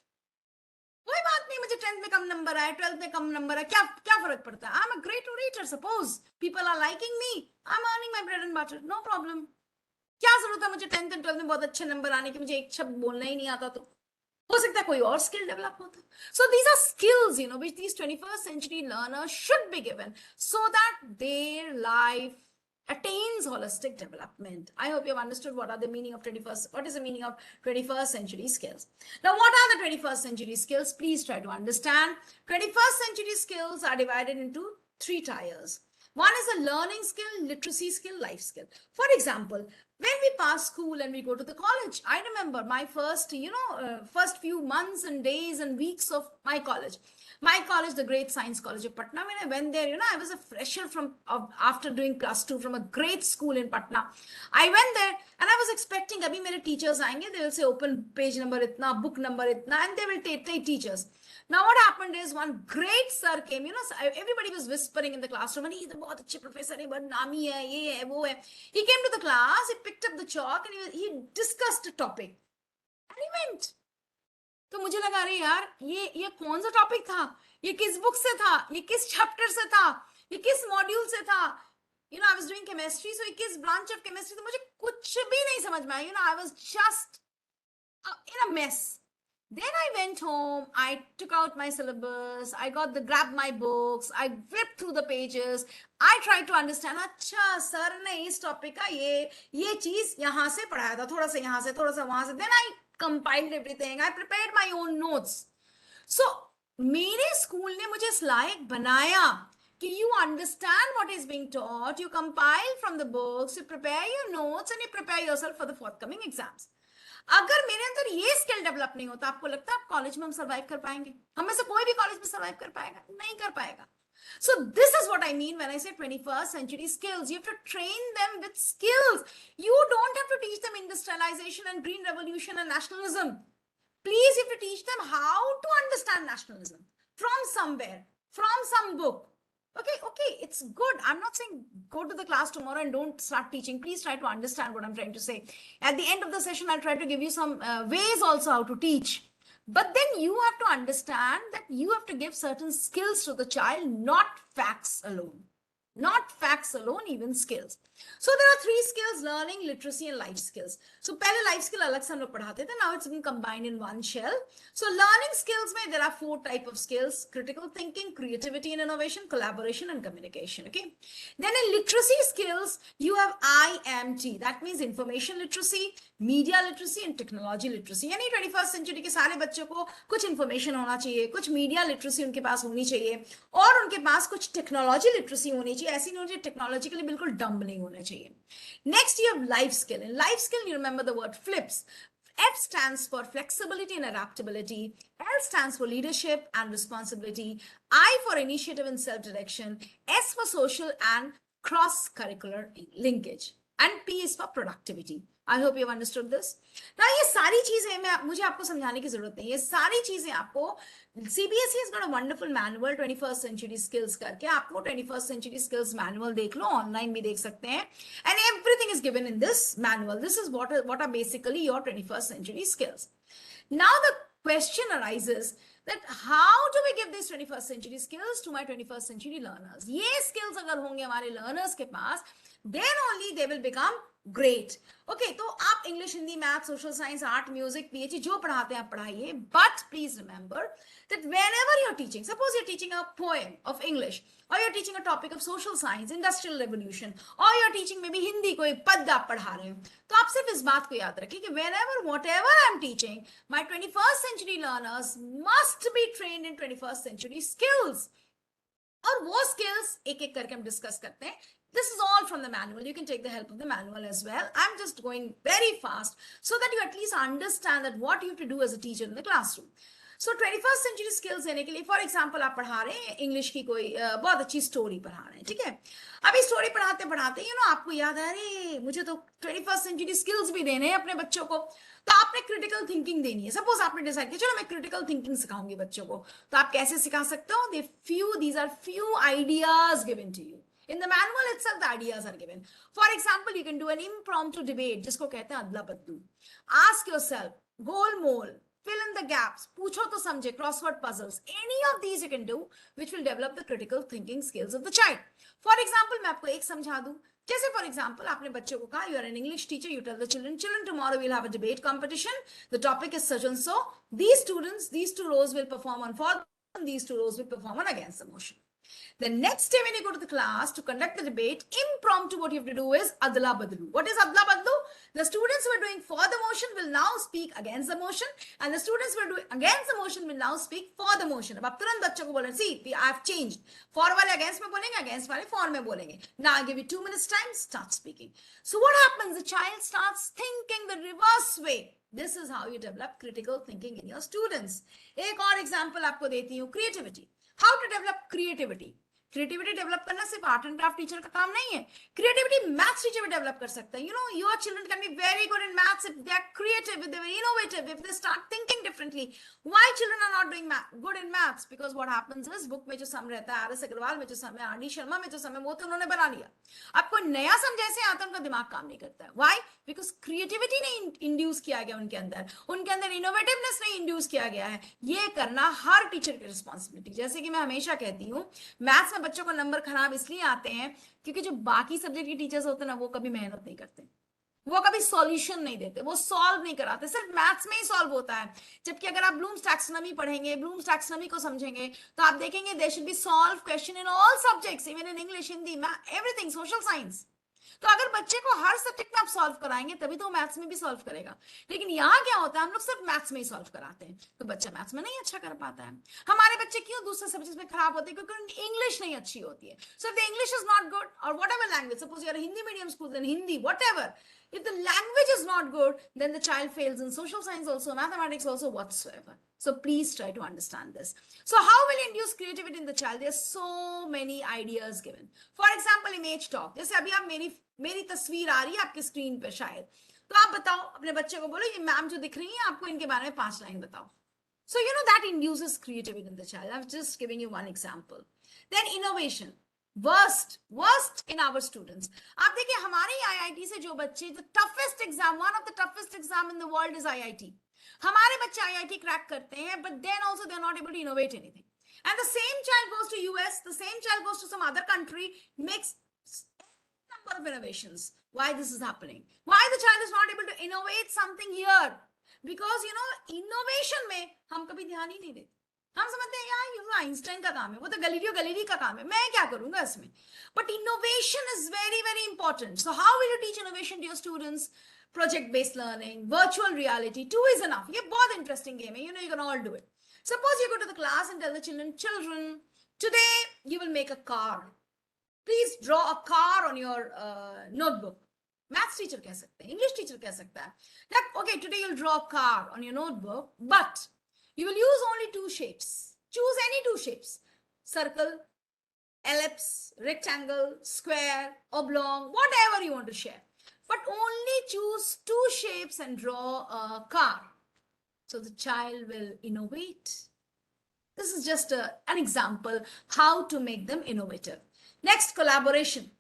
कोई बात नहीं, मुझे 10th में कम नंबर आए, 12th में कम नंबर आए, क्या क्या फर्क पड़ता है? I am a great orator. Suppose people are liking me, I am earning my bread and butter, no problem. क्या जरूरत है मुझे 10th एंड 12th में बहुत अच्छे नंबर आने की? मुझे एक शब्द बोलना ही नहीं आता तो हो सकता है कोई और स्किल डेवलप होता. So these are skills, which these 21st century learners should be given so that their life attains holistic development. I hope you have understood what are the meaning of 21st, what is the meaning of 21st century skills. Now, what are the 21st century skills? Please try to understand. 21st century skills are divided into 3 tiers. One is a learning skill, literacy skill, life skill. For example, when we pass school and we go to the college, I remember my first, first few months and days and weeks of my college. My college, the Great Science College of Patna, when I went there, I was a fresher after doing class 2 from a great school in Patna. I went there and I was expecting, abhi mere teachers aayenge, they will say open page number itna, book number itna, and they will take teachers. Now what happened is one great sir came, everybody was whispering in the classroom, and he's a बहुत अच्छे professor है, बहुत नामी है, ये है, वो है. He came to the class, he picked up the chalk and he discussed a topic and he went. तो मुझे लगा अरे यार ये कौन सा टॉपिक था, ये किस बुक से था, ये किस चैप्टर से था, ये किस मॉड्यूल से था. I was doing chemistry, so ये किस branch of chemistry, तो मुझे कुछ भी नहीं समझ में आया. I was just in a mess. Then I went home, I took out my syllabus, I grabbed my books, I flipped through the pages, I tried to understand. अच्छा sir ने इस टॉपिक का ये चीज यहाँ से पढ़ाया था, थोड़ा सा यहाँ से, थोड़ा सा वहां से. Then I compiled everything, I prepared my own notes. So मेरे स्कूल ने मुझे इस लायक बनाया कि you understand what is being taught, you compile from the books, you prepare your notes and you prepare yourself for the forthcoming exams. अगर मेरे अंदर ये स्किल डेवलप नहीं होता, आपको लगता है आप कॉलेज में हम सर्वाइव कर पाएंगे? हम में से कोई भी कॉलेज में सर्वाइव कर पाएगा? नहीं कर पाएगा. So this is what I mean when I say 21st century skills. You have to train them with skills. You don't have to teach them industrialization and green revolution and nationalism. Please, you have to teach them how to understand nationalism from somewhere, from some book. Okay, it's good. I'm not saying go to the class tomorrow and don't start teaching. Please try to understand what I'm trying to say. At the end of the session, I'll try to give you some ways also how to teach. But then you have to understand that you have to give certain skills to the child, not facts alone. Not facts alone, even skills. So there are 3 skills: learning, literacy, and life skills. So पहले life skill अलग से हम लोग पढ़ाते थे. Now it's been combined in one shell. So learning skills में there are 4 type of skills: critical thinking, creativity and innovation, collaboration and communication. Okay. Then in literacy skills, you have IMT. That means information literacy, media literacy and technology literacy. यानी 21st century के सारे बच्चों को कुछ information होना चाहिए, कुछ media literacy उनके पास होनी चाहिए, और उनके पास कुछ टेक्नोलॉजी लिटरेसी होनी चाहिए. ऐसी नहीं होनी चाहिए टेक्नोलॉजिकली बिल्कुल डम्ब नहीं होना चाहिए. Next you have life skill. In life skill you remember the word flips. F stands for flexibility and adaptability. L stands for leadership and responsibility. I for initiative and self-direction. S for social and cross-curricular linkage. And P is for productivity. I hope you've understood this. Now, ये सारी चीजें मुझे आपको समझाने की जरूरत नहीं. ये सारी चीजें आपको CBSE has got a wonderful manual 21st century skills करके. आपको 21st century skills manual देख लो, ऑनलाइन भी देख सकते हैं. And everything is given in this manual. This is what are basically your 21st century skills. Now the question arises that how do we give these 21st century skills to my 21st century learners? ये skills अगर होंगे हमारे learners के पास, then only they will become great. Okay, तो आप English, Hindi, math, social science, art, music, PhD जो पढ़ाते हैं आप पढ़ाइए. But please remember that whenever you're teaching, suppose you're teaching a poem of English, or you're teaching a topic of social science, industrial revolution, or you're teaching maybe Hindi कोई पद आप पढ़ा रहे हैं, तो आप सिर्फ इस बात को याद रखिए कि whenever whatever I'm teaching, my 21st century learners must be trained in 21st century skills. और वो skills एक एक करके हम डिस्कस करते हैं. This is all from the manual. You can take the help of the manual as well. I'm just going very fast so that you at least understand that what you have to do as a teacher in the classroom. So 21st century skills देने के लिए for example आप पढ़ा रहे हैं English की कोई बहुत अच्छी स्टोरी पढ़ा रहे हैं, ठीक है। अभी स्टोरी पढ़ाते पढ़ाते आपको याद है, अरे मुझे तो 21st सेंचुरी स्किल्स भी देने हैं अपने बच्चों को, तो आपने क्रिटिकल थिंकिंग देनी है। सपोज आपने डिसाइड किया चलो मैं क्रिटिकल थिंकिंग सिखाऊंगी बच्चों को, तो आप कैसे सिखा सकते हो? These are few ideas given to you in the manual itself. The ideas are given. For example, you can do an impromptu debate जिसको कहते हैं अदला बदलू. Ask yourself, goal mole, fill in the gaps, पूछो तो समझे, crossword puzzles, any of these you can do which will develop the critical thinking skills of the child. For example, मैं आपको एक समझा दूं, जैसे फॉर एग्जाम्पल आपने बच्चों को कहा you are an English teacher, you tell the children tomorrow will have a debate competition, the topic is such and so, these two rows will perform on for them, these two rows will perform on against the motion. The next day when you go to the class to conduct the debate, impromptu, what you have to do is adla badlu. What is adla badlu? The students who are doing for the motion will now speak against the motion, and the students who are doing against the motion will now speak for the motion. अब आप तुरंत बच्चों को बोलें, see, I have changed. For वाले against में बोलेंगे, against वाले for में बोलेंगे. Now I give you 2 minutes time, start speaking. So what happens? The child starts thinking the reverse way. This is how you develop critical thinking in your students. एक और example आपको देती हूँ, creativity. How to develop creativity? Creativity develop करना सिर्फ art and craft teacher का काम नहीं है, क्रिएटिविटी मैथ्स टीचर भी डेवलप कर सकता है. Your children can be very good in maths if they are creative, if they are innovative, if they start thinking differently. Why children are not doing good in maths? Because what happens is book में जो सम रहता है, RS. Agarwal में जो सम है, RD. Sharma में जो सम है, वो तो उन्होंने बना लिया. आपको नया सम जैसे आता है उनका दिमाग काम नहीं करता है. व्हाई? बिकॉज क्रिएटिविटी नहीं इंड्यूस किया गया उनके अंदर इनोवेटिवनेस नहीं इंड्यूस किया गया है. ये करना हर टीचर की रिस्पॉन्सिबिलिटी. जैसे कि मैं हमेशा कहती हूँ, मैथ्स में बच्चों को नंबर खराब इसलिए आते हैं क्योंकि जो बाकी सब्जेक्ट के टीचर्स होते हैं ना, वो कभी मेहनत नहीं करते, वो कभी सॉल्यूशन नहीं देते, वो सॉल्व नहीं कराते, सिर्फ मैथ्स में ही सॉल्व होता है. जबकि अगर आप ब्लूम्स टैक्सोनॉमी पढ़ेंगे, ब्लूम्स टैक्सोनॉमी को समझेंगे, तो आप देखेंगे there should be solve question in all subjects, even in English, Hindi, everything, social science. तो अगर बच्चे को हर सब्जेक्ट में आप सॉल्व कराएंगे तभी तो मैथ्स में भी सॉल्व करेगा. लेकिन यहाँ क्या होता है, हम लोग सिर्फ मैथ्स में ही सॉल्व कराते हैं, तो बच्चा मैथ्स में नहीं अच्छा कर पाता है. हमारे बच्चे क्यों दूसरे सब्जेक्ट में खराब होते हैं? क्योंकि उनकी इंग्लिश नहीं अच्छी होती है. So if the English is not good, और whatever language, suppose you are Hindi medium school, then Hindi, whatever, if the language is not good, then the child fails in social science also, mathematics also, whatsoever. So please try to understand this. So how will you induce creativity in the child? There are so many ideas given. For example, image talk. जैसे अभी आप मेरी तस्वीर आ रही है आपकी screen पे शायद, तो आप बताओ अपने बच्चे को, बोलो ये मैम जो दिख रही है आपको, इनके बारे में 5 लाइन बताओ. So that induces creativity in the child. I'm just giving you one example. Then innovation. Worst in our students. आप देखिए हमारे IIT से जो बच्चे, the toughest exam, one of the toughest exam in the world is IIT. हमारे बच्चे IIT crack करते हैं, but then also they are not able to innovate anything. And the same child goes to US, the same child goes to some other country, makes number of innovations. Why this is happening? Why the child is not able to innovate something here? Because innovation में हम कभी ध्यान ही नहीं देते. हम समझते हैं यार ये तो आइंस्टाइन का काम है, वो तो गैलीलियो का काम है, मैं क्या करूंगा इसमें. But innovation is very very important. So how will you teach innovation to your students? Project based learning, virtual reality, 2 is enough. ये बहुत इंटरेस्टिंग गेम है, you can all do it. Suppose you go to the class and tell the children, today you will make a car. Please draw a car on your notebook. Maths teacher कह सकते हैं, English teacher कह सकता है, like, okay, today you'll draw a car on your notebook, but you will use only 2 shapes. Choose any 2 shapes. Circle, ellipse, rectangle, square, oblong, whatever you want to share. But only choose 2 shapes and draw a car. So the child will innovate. This is just an example how to make them innovative. Next, collaboration.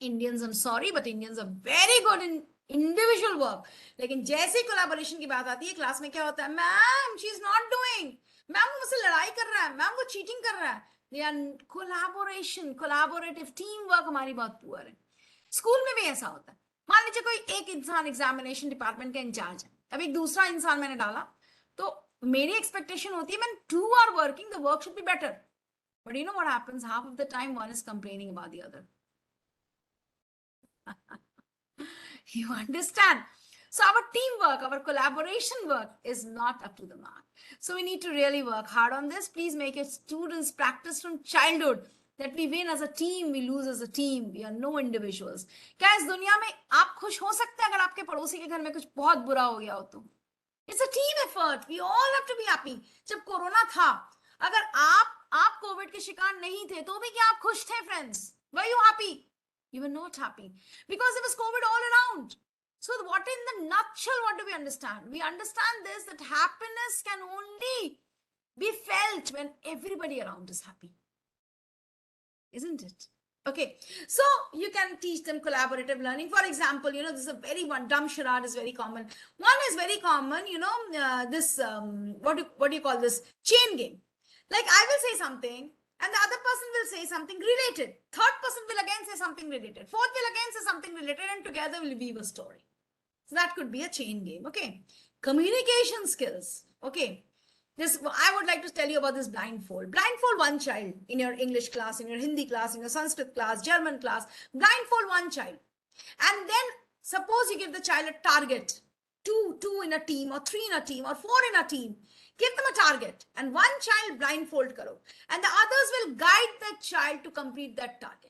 Indians, I'm sorry, but Indians are very good in individual work. लेकिन जैसे ही collaboration की बात आती है, class में क्या होता है, ma'am she is not doing, ma'am वो मुझसे लड़ाई कर रहा है, मैम वो चीटिंग कर रहा है. कोलैबोरेशन, कोलैबोरेटिव टीम वर्क हमारी बहुत पुअर है. स्कूल में भी ऐसा होता है. मान लीजिए कोई एक इंसान एग्जामिनेशन डिपार्टमेंट का इंचार्ज है, अब एक दूसरा इंसान मैंने डाला, तो मेरी एक्सपेक्टेशन होती है when 2 are working the work should be better. But you know what happens? Half of the time one is complaining about the other. You understand? So our teamwork, our collaboration work is not up to the mark. So we need to really work hard on this. Please make your students practice from childhood that we win as a team, we lose as a team. We are no individuals. क्या इस दुनिया में आप खुश हो सकते हैं अगर आपके पड़ोसी के घर में कुछ बहुत बुरा हो गया हो तो? It's a team effort. We all have to be happy. जब कोरोना था, अगर आप कोविड के शिकार नहीं थे, तो भी क्या आप खुश थे, friends? Were you happy? You were not happy because there was COVID all around. So, what in the nutshell, what do we understand? We understand this, that happiness can only be felt when everybody around is happy. Isn't it? Okay, so you can teach them collaborative learning. For example, this is a very one dumb charade is very common. One is very common, this what do you call this chain game? Like I will say something, and the other person will say something related. Third person will again say something related. Fourth will again say something related, and together will weave a story. So that could be a chain game. Okay, communication skills. Okay. I would like to tell you about this blindfold. Blindfold one child in your English class, in your Hindi class, in your Sanskrit class, German class. Blindfold one child. And then suppose you give the child a target. Two in a team, or three in a team, or four in a team. Give them a target. And one child blindfold karo. And the others will guide the child to complete that target.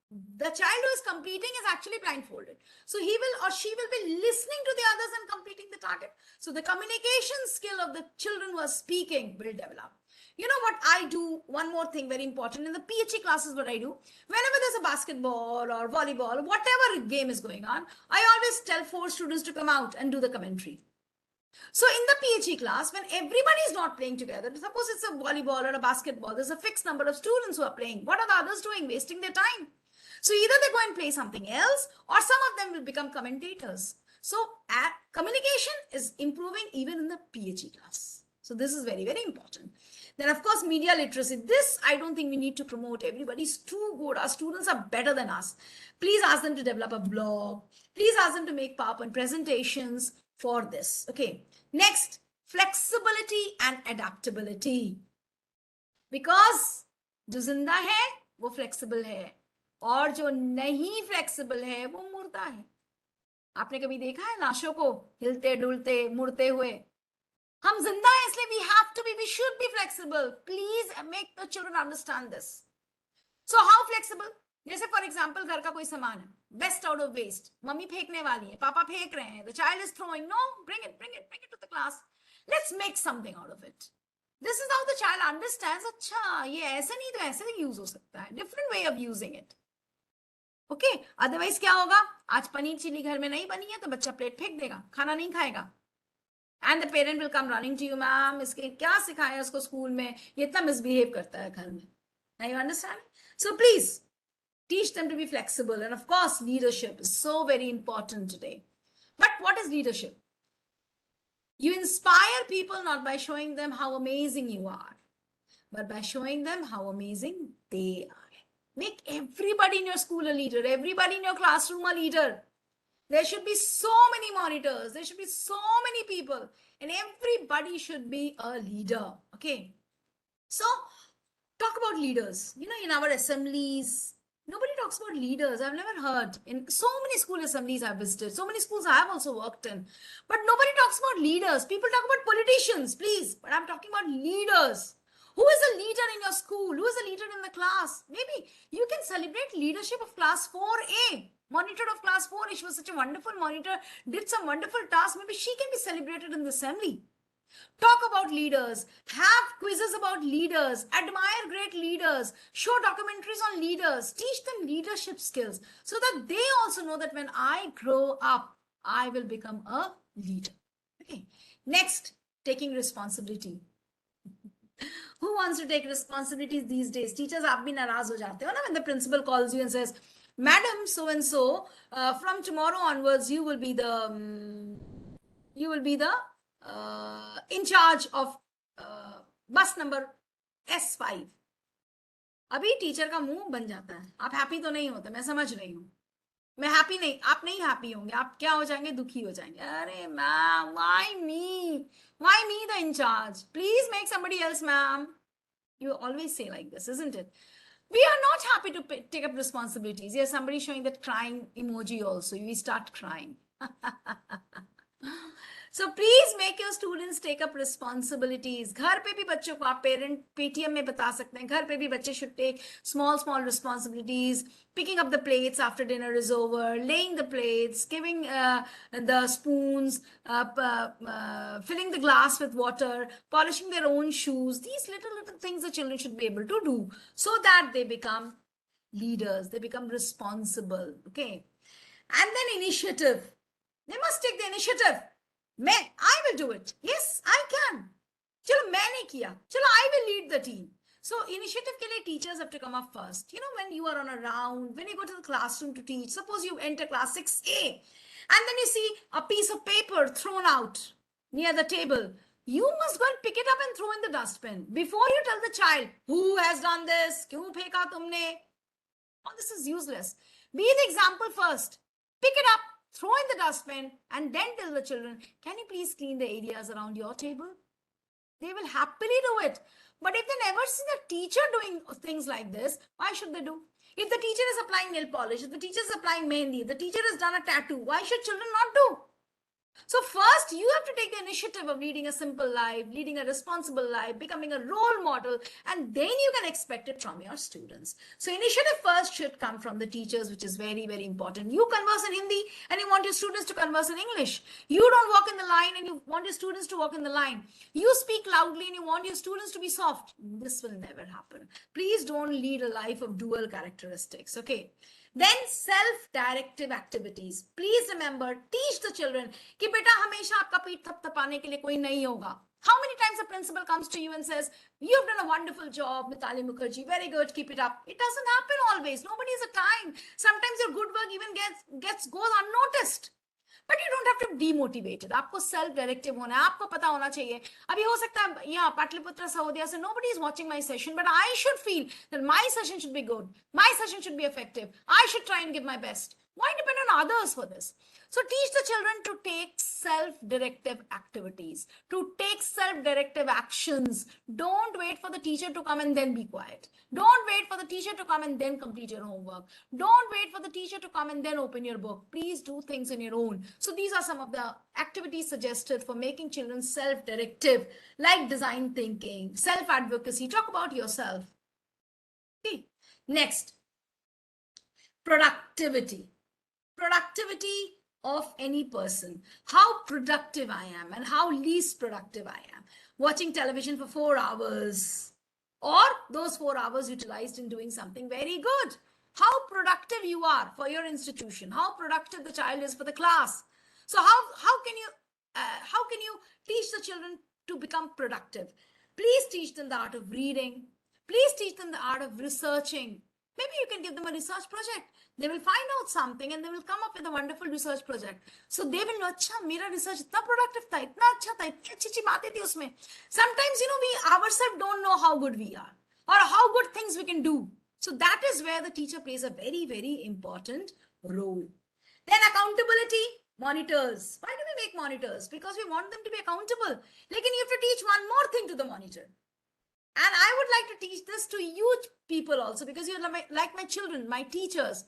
The child who is completing is actually blindfolded. So he will or she will be listening to the others and completing the target. So the communication skill of the children who are speaking will develop. You know what I do? One more thing very important. In the PHE classes, what I do, whenever there's a basketball or volleyball, whatever game is going on, I always tell 4 students to come out and do the commentary. So in the PHE class, when everybody is not playing together, suppose it's a volleyball or a basketball, there's a fixed number of students who are playing. What are the others doing? Wasting their time. So either they go and play something else, or some of them will become commentators. So communication is improving even in the PHE class. So this is very, very important. Then of course, media literacy. This I don't think we need to promote. Everybody's too good. Our students are better than us. Please ask them to develop a blog. Please ask them to make PowerPoint presentations for this. Okay. Next, flexibility and adaptability. Because जो जिंदा है वो flexible है, और जो नहीं flexible है वो मुर्दा है. आपने कभी देखा है लाशों को हिलते डुलते मुड़ते हुए? हम जिंदा हैं इसलिए we should be flexible. Please make the children understand this. So how flexible? जैसे फॉर एग्जाम्पल घर का कोई सामान है, best out of waste, mummy फेंकने वाली है, पापा फेंक रहे हैं, the child is throwing, no, bring it to the class, let's make something out of it. This is how the child understands, अच्छा ये ऐसे नहीं तो ऐसे यूज हो सकता है, different way of using it. Okay, otherwise क्या होगा? आज पनीर चिली घर में नहीं बनी है तो बच्चा प्लेट फेंक देगा, खाना नहीं खाएगा. And the parent will come running to you, ma'am इसके क्या सिखाया उसको स्कूल में, ये इतना मिसबिहेव करता है घर में. Now you understand? So please teach them to be flexible. And of course, leadership is so very important today. But what is leadership? You inspire people not by showing them how amazing you are, but by showing them how amazing they are. Make everybody in your school a leader, everybody in your classroom a leader. There should be so many monitors, there should be so many people, and everybody should be a leader. Okay. So, talk about leaders. In our assemblies, nobody talks about leaders. I've never heard. In so many school assemblies I've visited, so many schools I have also worked in, but nobody talks about leaders. People talk about politicians, please, but I'm talking about leaders. Who is a leader in your school? Who is a leader in the class? Maybe you can celebrate leadership of class 4A. Monitor of class 4, she was such a wonderful monitor, did some wonderful tasks. Maybe she can be celebrated in the assembly. Talk about leaders, have quizzes about leaders, admire great leaders, show documentaries on leaders, teach them leadership skills so that they also know that when I grow up, I will become a leader. Okay. Next, taking responsibility. Who wants to take responsibilities these days? Teachers, aap bhi naraz ho jate ho na when the principal calls you and says, Madam so and so, from tomorrow onwards, you will be the in charge of bus number S5. अभी teacher का मुंह बन जाता है. आप happy तो नहीं होते, मैं समझ रही हूँ. मैं हैप्पी नहीं, आप नहीं हैप्पी होंगे, आप क्या हो जाएंगे? दुखी हो जाएंगे. अरे ma'am, why me the in charge? Please make somebody else, ma'am. You always say like this, isn't it? We are not happy to take up responsibilities. Yes, somebody showing that crying emoji also. We start crying. So please make your students take up responsibilities. घर पे भी बच्चों को आप parent Paytm में बता सकते हैं, घर पे भी बच्चे should take small responsibilities, picking up the plates after dinner is over, laying the plates, giving the spoons, filling the glass with water, polishing their own shoes. These little things the children should be able to do so that they become leaders, they become responsible. Okay. And then initiative. They must take the initiative. I will do it. Yes, I can. चलो मैंने किया, चलो I will lead the team. So initiative के लिए teachers have to come up first. You know, when you are on a round, when you go to the classroom to teach, suppose you enter class 6A and then you see a piece of paper thrown out near the table. You must go and pick it up and throw in the dustbin before you tell the child, who has done this? क्यों फेंका तुमने? Oh, this is useless. Be the example first. Pick it up, throw in the dustbin, and then tell the children, can you please clean the areas around your table? They will happily do it. But if they never see the teacher doing things like this, why should they do? If the teacher is applying nail polish, if the teacher is applying mehndi, if the teacher has done a tattoo, why should children not do? So first, you have to take the initiative of leading a simple life, leading a responsible life, becoming a role model, and then you can expect it from your students. So initiative first should come from the teachers, which is very, very important. You converse in Hindi and you want your students to converse in English. You don't walk in the line and you want your students to walk in the line. You speak loudly and you want your students to be soft. This will never happen. Please don't lead a life of dual characteristics, okay? Then self-directive activities. Please remember, teach the children कि बेटा हमेशा आपका पीठ थपथपाने के लिए कोई नहीं होगा. How many times a principal comes to you and says, you've done a wonderful job, Mitali Mukherjee, very good, keep it up. It doesn't happen always. Nobody has a time. Sometimes your good work even goes unnoticed. But you don't have to demotivated. आपको self directive होना है, आपको पता होना चाहिए. अभी हो सकता है यहाँ पाटलिपुत्र सहोदया से nobody is watching my session, but I should feel that my session should be good, my session should be effective, I should try and give my best. Why depend on others for this? So teach the children to take self-directive activities, to take self-directive actions. Don't wait for the teacher to come and then be quiet. Don't wait for the teacher to come and then complete your homework. Don't wait for the teacher to come and then open your book. Please do things on your own. So these are some of the activities suggested for making children self-directive, like design thinking, self-advocacy. Talk about yourself. Okay. Next, productivity. Productivity of any person. How productive I am and how least productive I am. Watching television for 4 hours, or those 4 hours utilized in doing something very good. How productive you are for your institution. How productive the child is for the class. So how can you teach the children to become productive? Please teach them the art of reading. Please teach them the art of researching. Maybe you can give them a research project. They will find out something and they will come up with a wonderful research project. So they will know, अच्छा मेरा research इतना productive था, इतना अच्छा था, इतनी अच्छी बातें थी उसमें. Sometimes, we ourselves don't know how good we are or how good things we can do. So that is where the teacher plays a very, very important role. Then accountability, monitors. Why do we make monitors? Because we want them to be accountable. Like, you have to teach one more thing to the monitor. And I would like to teach this to you people also, because you're like my children, my teachers.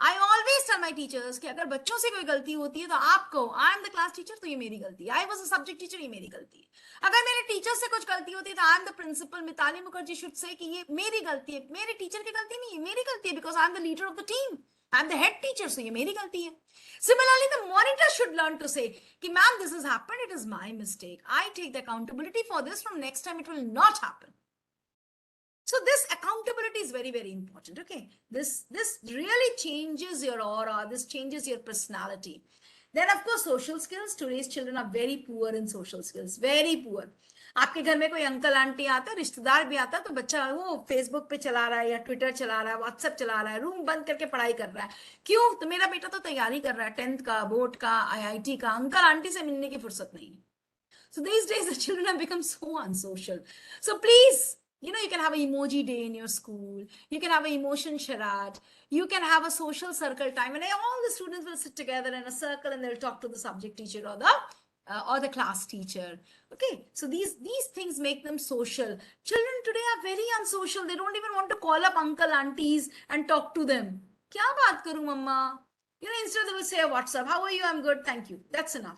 I always tell my teachers कि अगर बच्चों से कोई गलती होती है तो आप कहो, I am the class teacher, तो ये मेरी गलती है. I was a subject teacher, ये मेरी गलती है. अगर मेरे टीचर से कुछ गलती होती है तो I am the principal, Mitali Mukherjee should say कि ये मेरी गलती है. मेरे टीचर की गलती नहीं है, मेरी गलती है, because I am the leader of the team. I am the head teacher, so ये मेरी गलती है. Similarly, the monitor should learn to say कि ma'am, this has happened, it is my mistake. I take the accountability for this. From next time, it will not happen. So this accountability is very, very important. Okay, this really changes your aura. This changes your personality. Then, of course, social skills. Today's children are very poor in social skills. Very poor. आपके घर में कोई uncle aunty आता है, रिश्तेदार भी आता है, तो बच्चा वो फेसबुक पे चला रहा है या ट्विटर चला रहा है, व्हाट्सएप चला रहा है, रूम बंद करके पढ़ाई कर रहा है. क्यों? तो मेरा बेटा तो तैयारी कर रहा है 10th का, बोर्ड का, IIT का. अंकल आंटी से मिलने की फुर्सत नहीं. So these days the children have become so unsocial. So please, you can have an emoji day in your school. You can have an emotion charade. You can have a social circle time, and all the students will sit together in a circle and they'll talk to the subject teacher or the class teacher. Okay, so these things make them social. Children today are very unsocial. They don't even want to call up uncle, aunties and talk to them. Kya baat karu, mama? Instead they will say WhatsApp, how are you? I'm good, thank you. That's enough.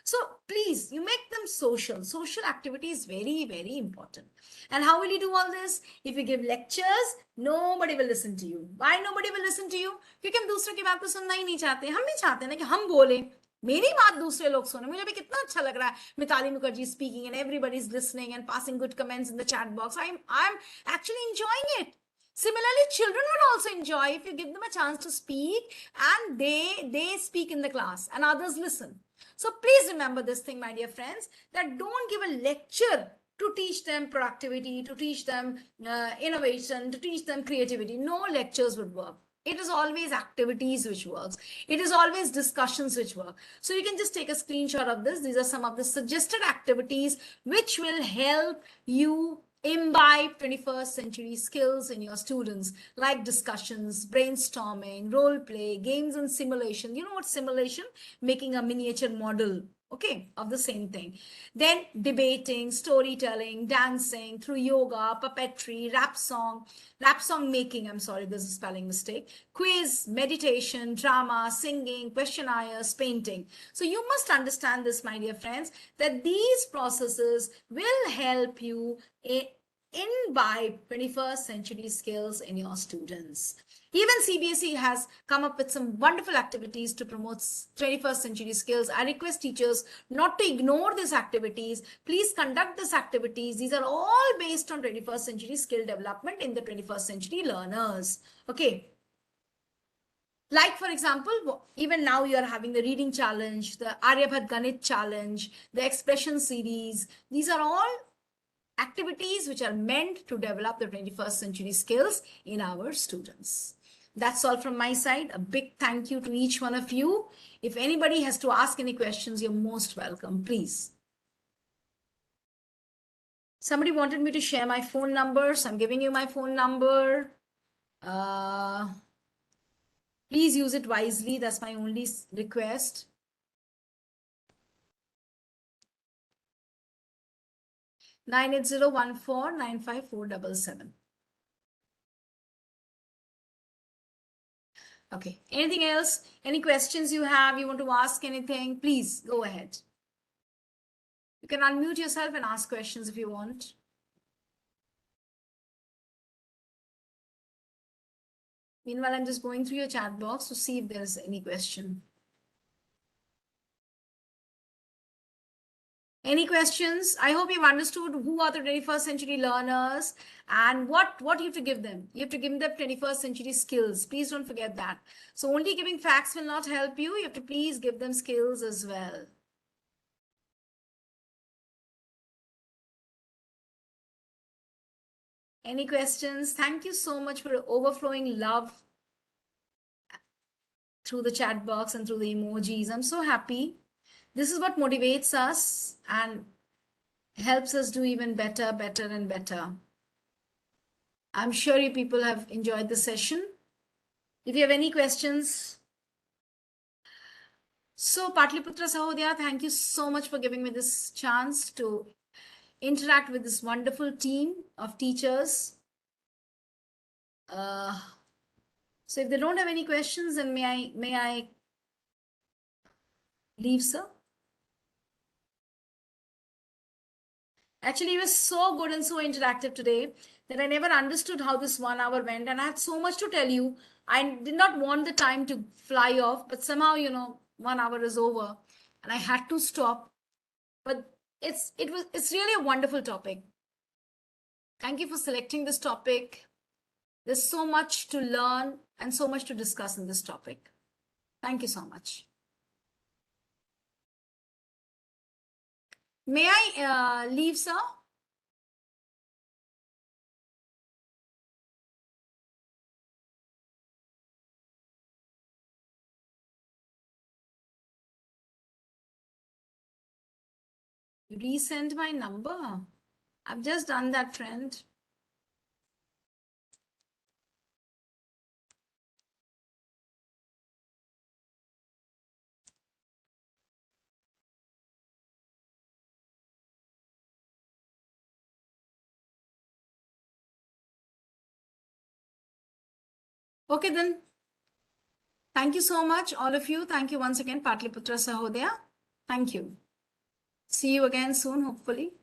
So please, you make them social. Social activity is very, very important. And how will you do all this? If you give lectures, nobody will listen to you. Why nobody will listen to you? क्योंकि हम दूसरे की बात को सुनना ही नहीं चाहते. हम भी चाहते हैं ना कि हम बोले, मेरी बात दूसरे लोग सुने. मुझे भी कितना अच्छा लग रहा है. Mitali Mukherjee speaking and everybody is listening and passing good comments in the chat box. I'm actually enjoying it. Similarly, children would also enjoy if you give them a chance to speak and they speak in the class and others listen. So please remember this thing, my dear friends, that don't give a lecture to teach them productivity, to teach them innovation, to teach them creativity. No lectures would work. It is always activities which works. It is always discussions which work. So you can just take a screenshot of this. These are some of the suggested activities which will help you imbibe 21st century skills in your students, like discussions, brainstorming, role play, games and simulation. You know what simulation? Making a miniature model, okay, of the same thing. Then debating, storytelling, dancing through yoga, puppetry, rap song making. I'm sorry, there's a spelling mistake. Quiz, meditation, drama, singing, questionnaires, painting. So you must understand this, my dear friends, that these processes will help you imbibe 21st century skills in your students. Even CBSE has come up with some wonderful activities to promote 21st century skills. I request teachers not to ignore these activities. Please conduct these activities. These are all based on 21st century skill development in the 21st century learners. Okay. Like, for example, even now you are having the reading challenge, the Aryabhat Ganit challenge, the expression series. These are all activities which are meant to develop the 21st century skills in our students. That's all from my side. A big thank you to each one of you. If anybody has to ask any questions, you're most welcome, please. Somebody wanted me to share my phone number, so I'm giving you my phone number. Please use it wisely. That's my only request. 9801495477. Okay. Anything else? Any questions you have? You want to ask anything? Please go ahead. You can unmute yourself and ask questions if you want. Meanwhile, I'm just going through your chat box to see if there's any question. Any questions? I hope you've understood who are the 21st century learners and what you have to give them. You have to give them 21st century skills. Please don't forget that. So only giving facts will not help you. You have to please give them skills as well. Any questions? Thank you so much for overflowing love through the chat box and through the emojis. I'm so happy. This is what motivates us and helps us do even better and better. I'm sure you people have enjoyed the session. If you have any questions. So Patliputra Sahodaya, thank you so much for giving me this chance to interact with this wonderful team of teachers. So if they don't have any questions, then may I leave, sir? Actually, it was so good and so interactive today that I never understood how this 1 hour went. And I had so much to tell you. I did not want the time to fly off, but somehow, 1 hour is over and I had to stop. But it's really a wonderful topic. Thank you for selecting this topic. There's so much to learn and so much to discuss in this topic. Thank you so much. May I leave, sir? Resend my number. I've just done that, friend. Okay, then. Thank you so much, all of you. Thank you once again, Patliputra Sahodaya. Thank you. See you again soon, hopefully.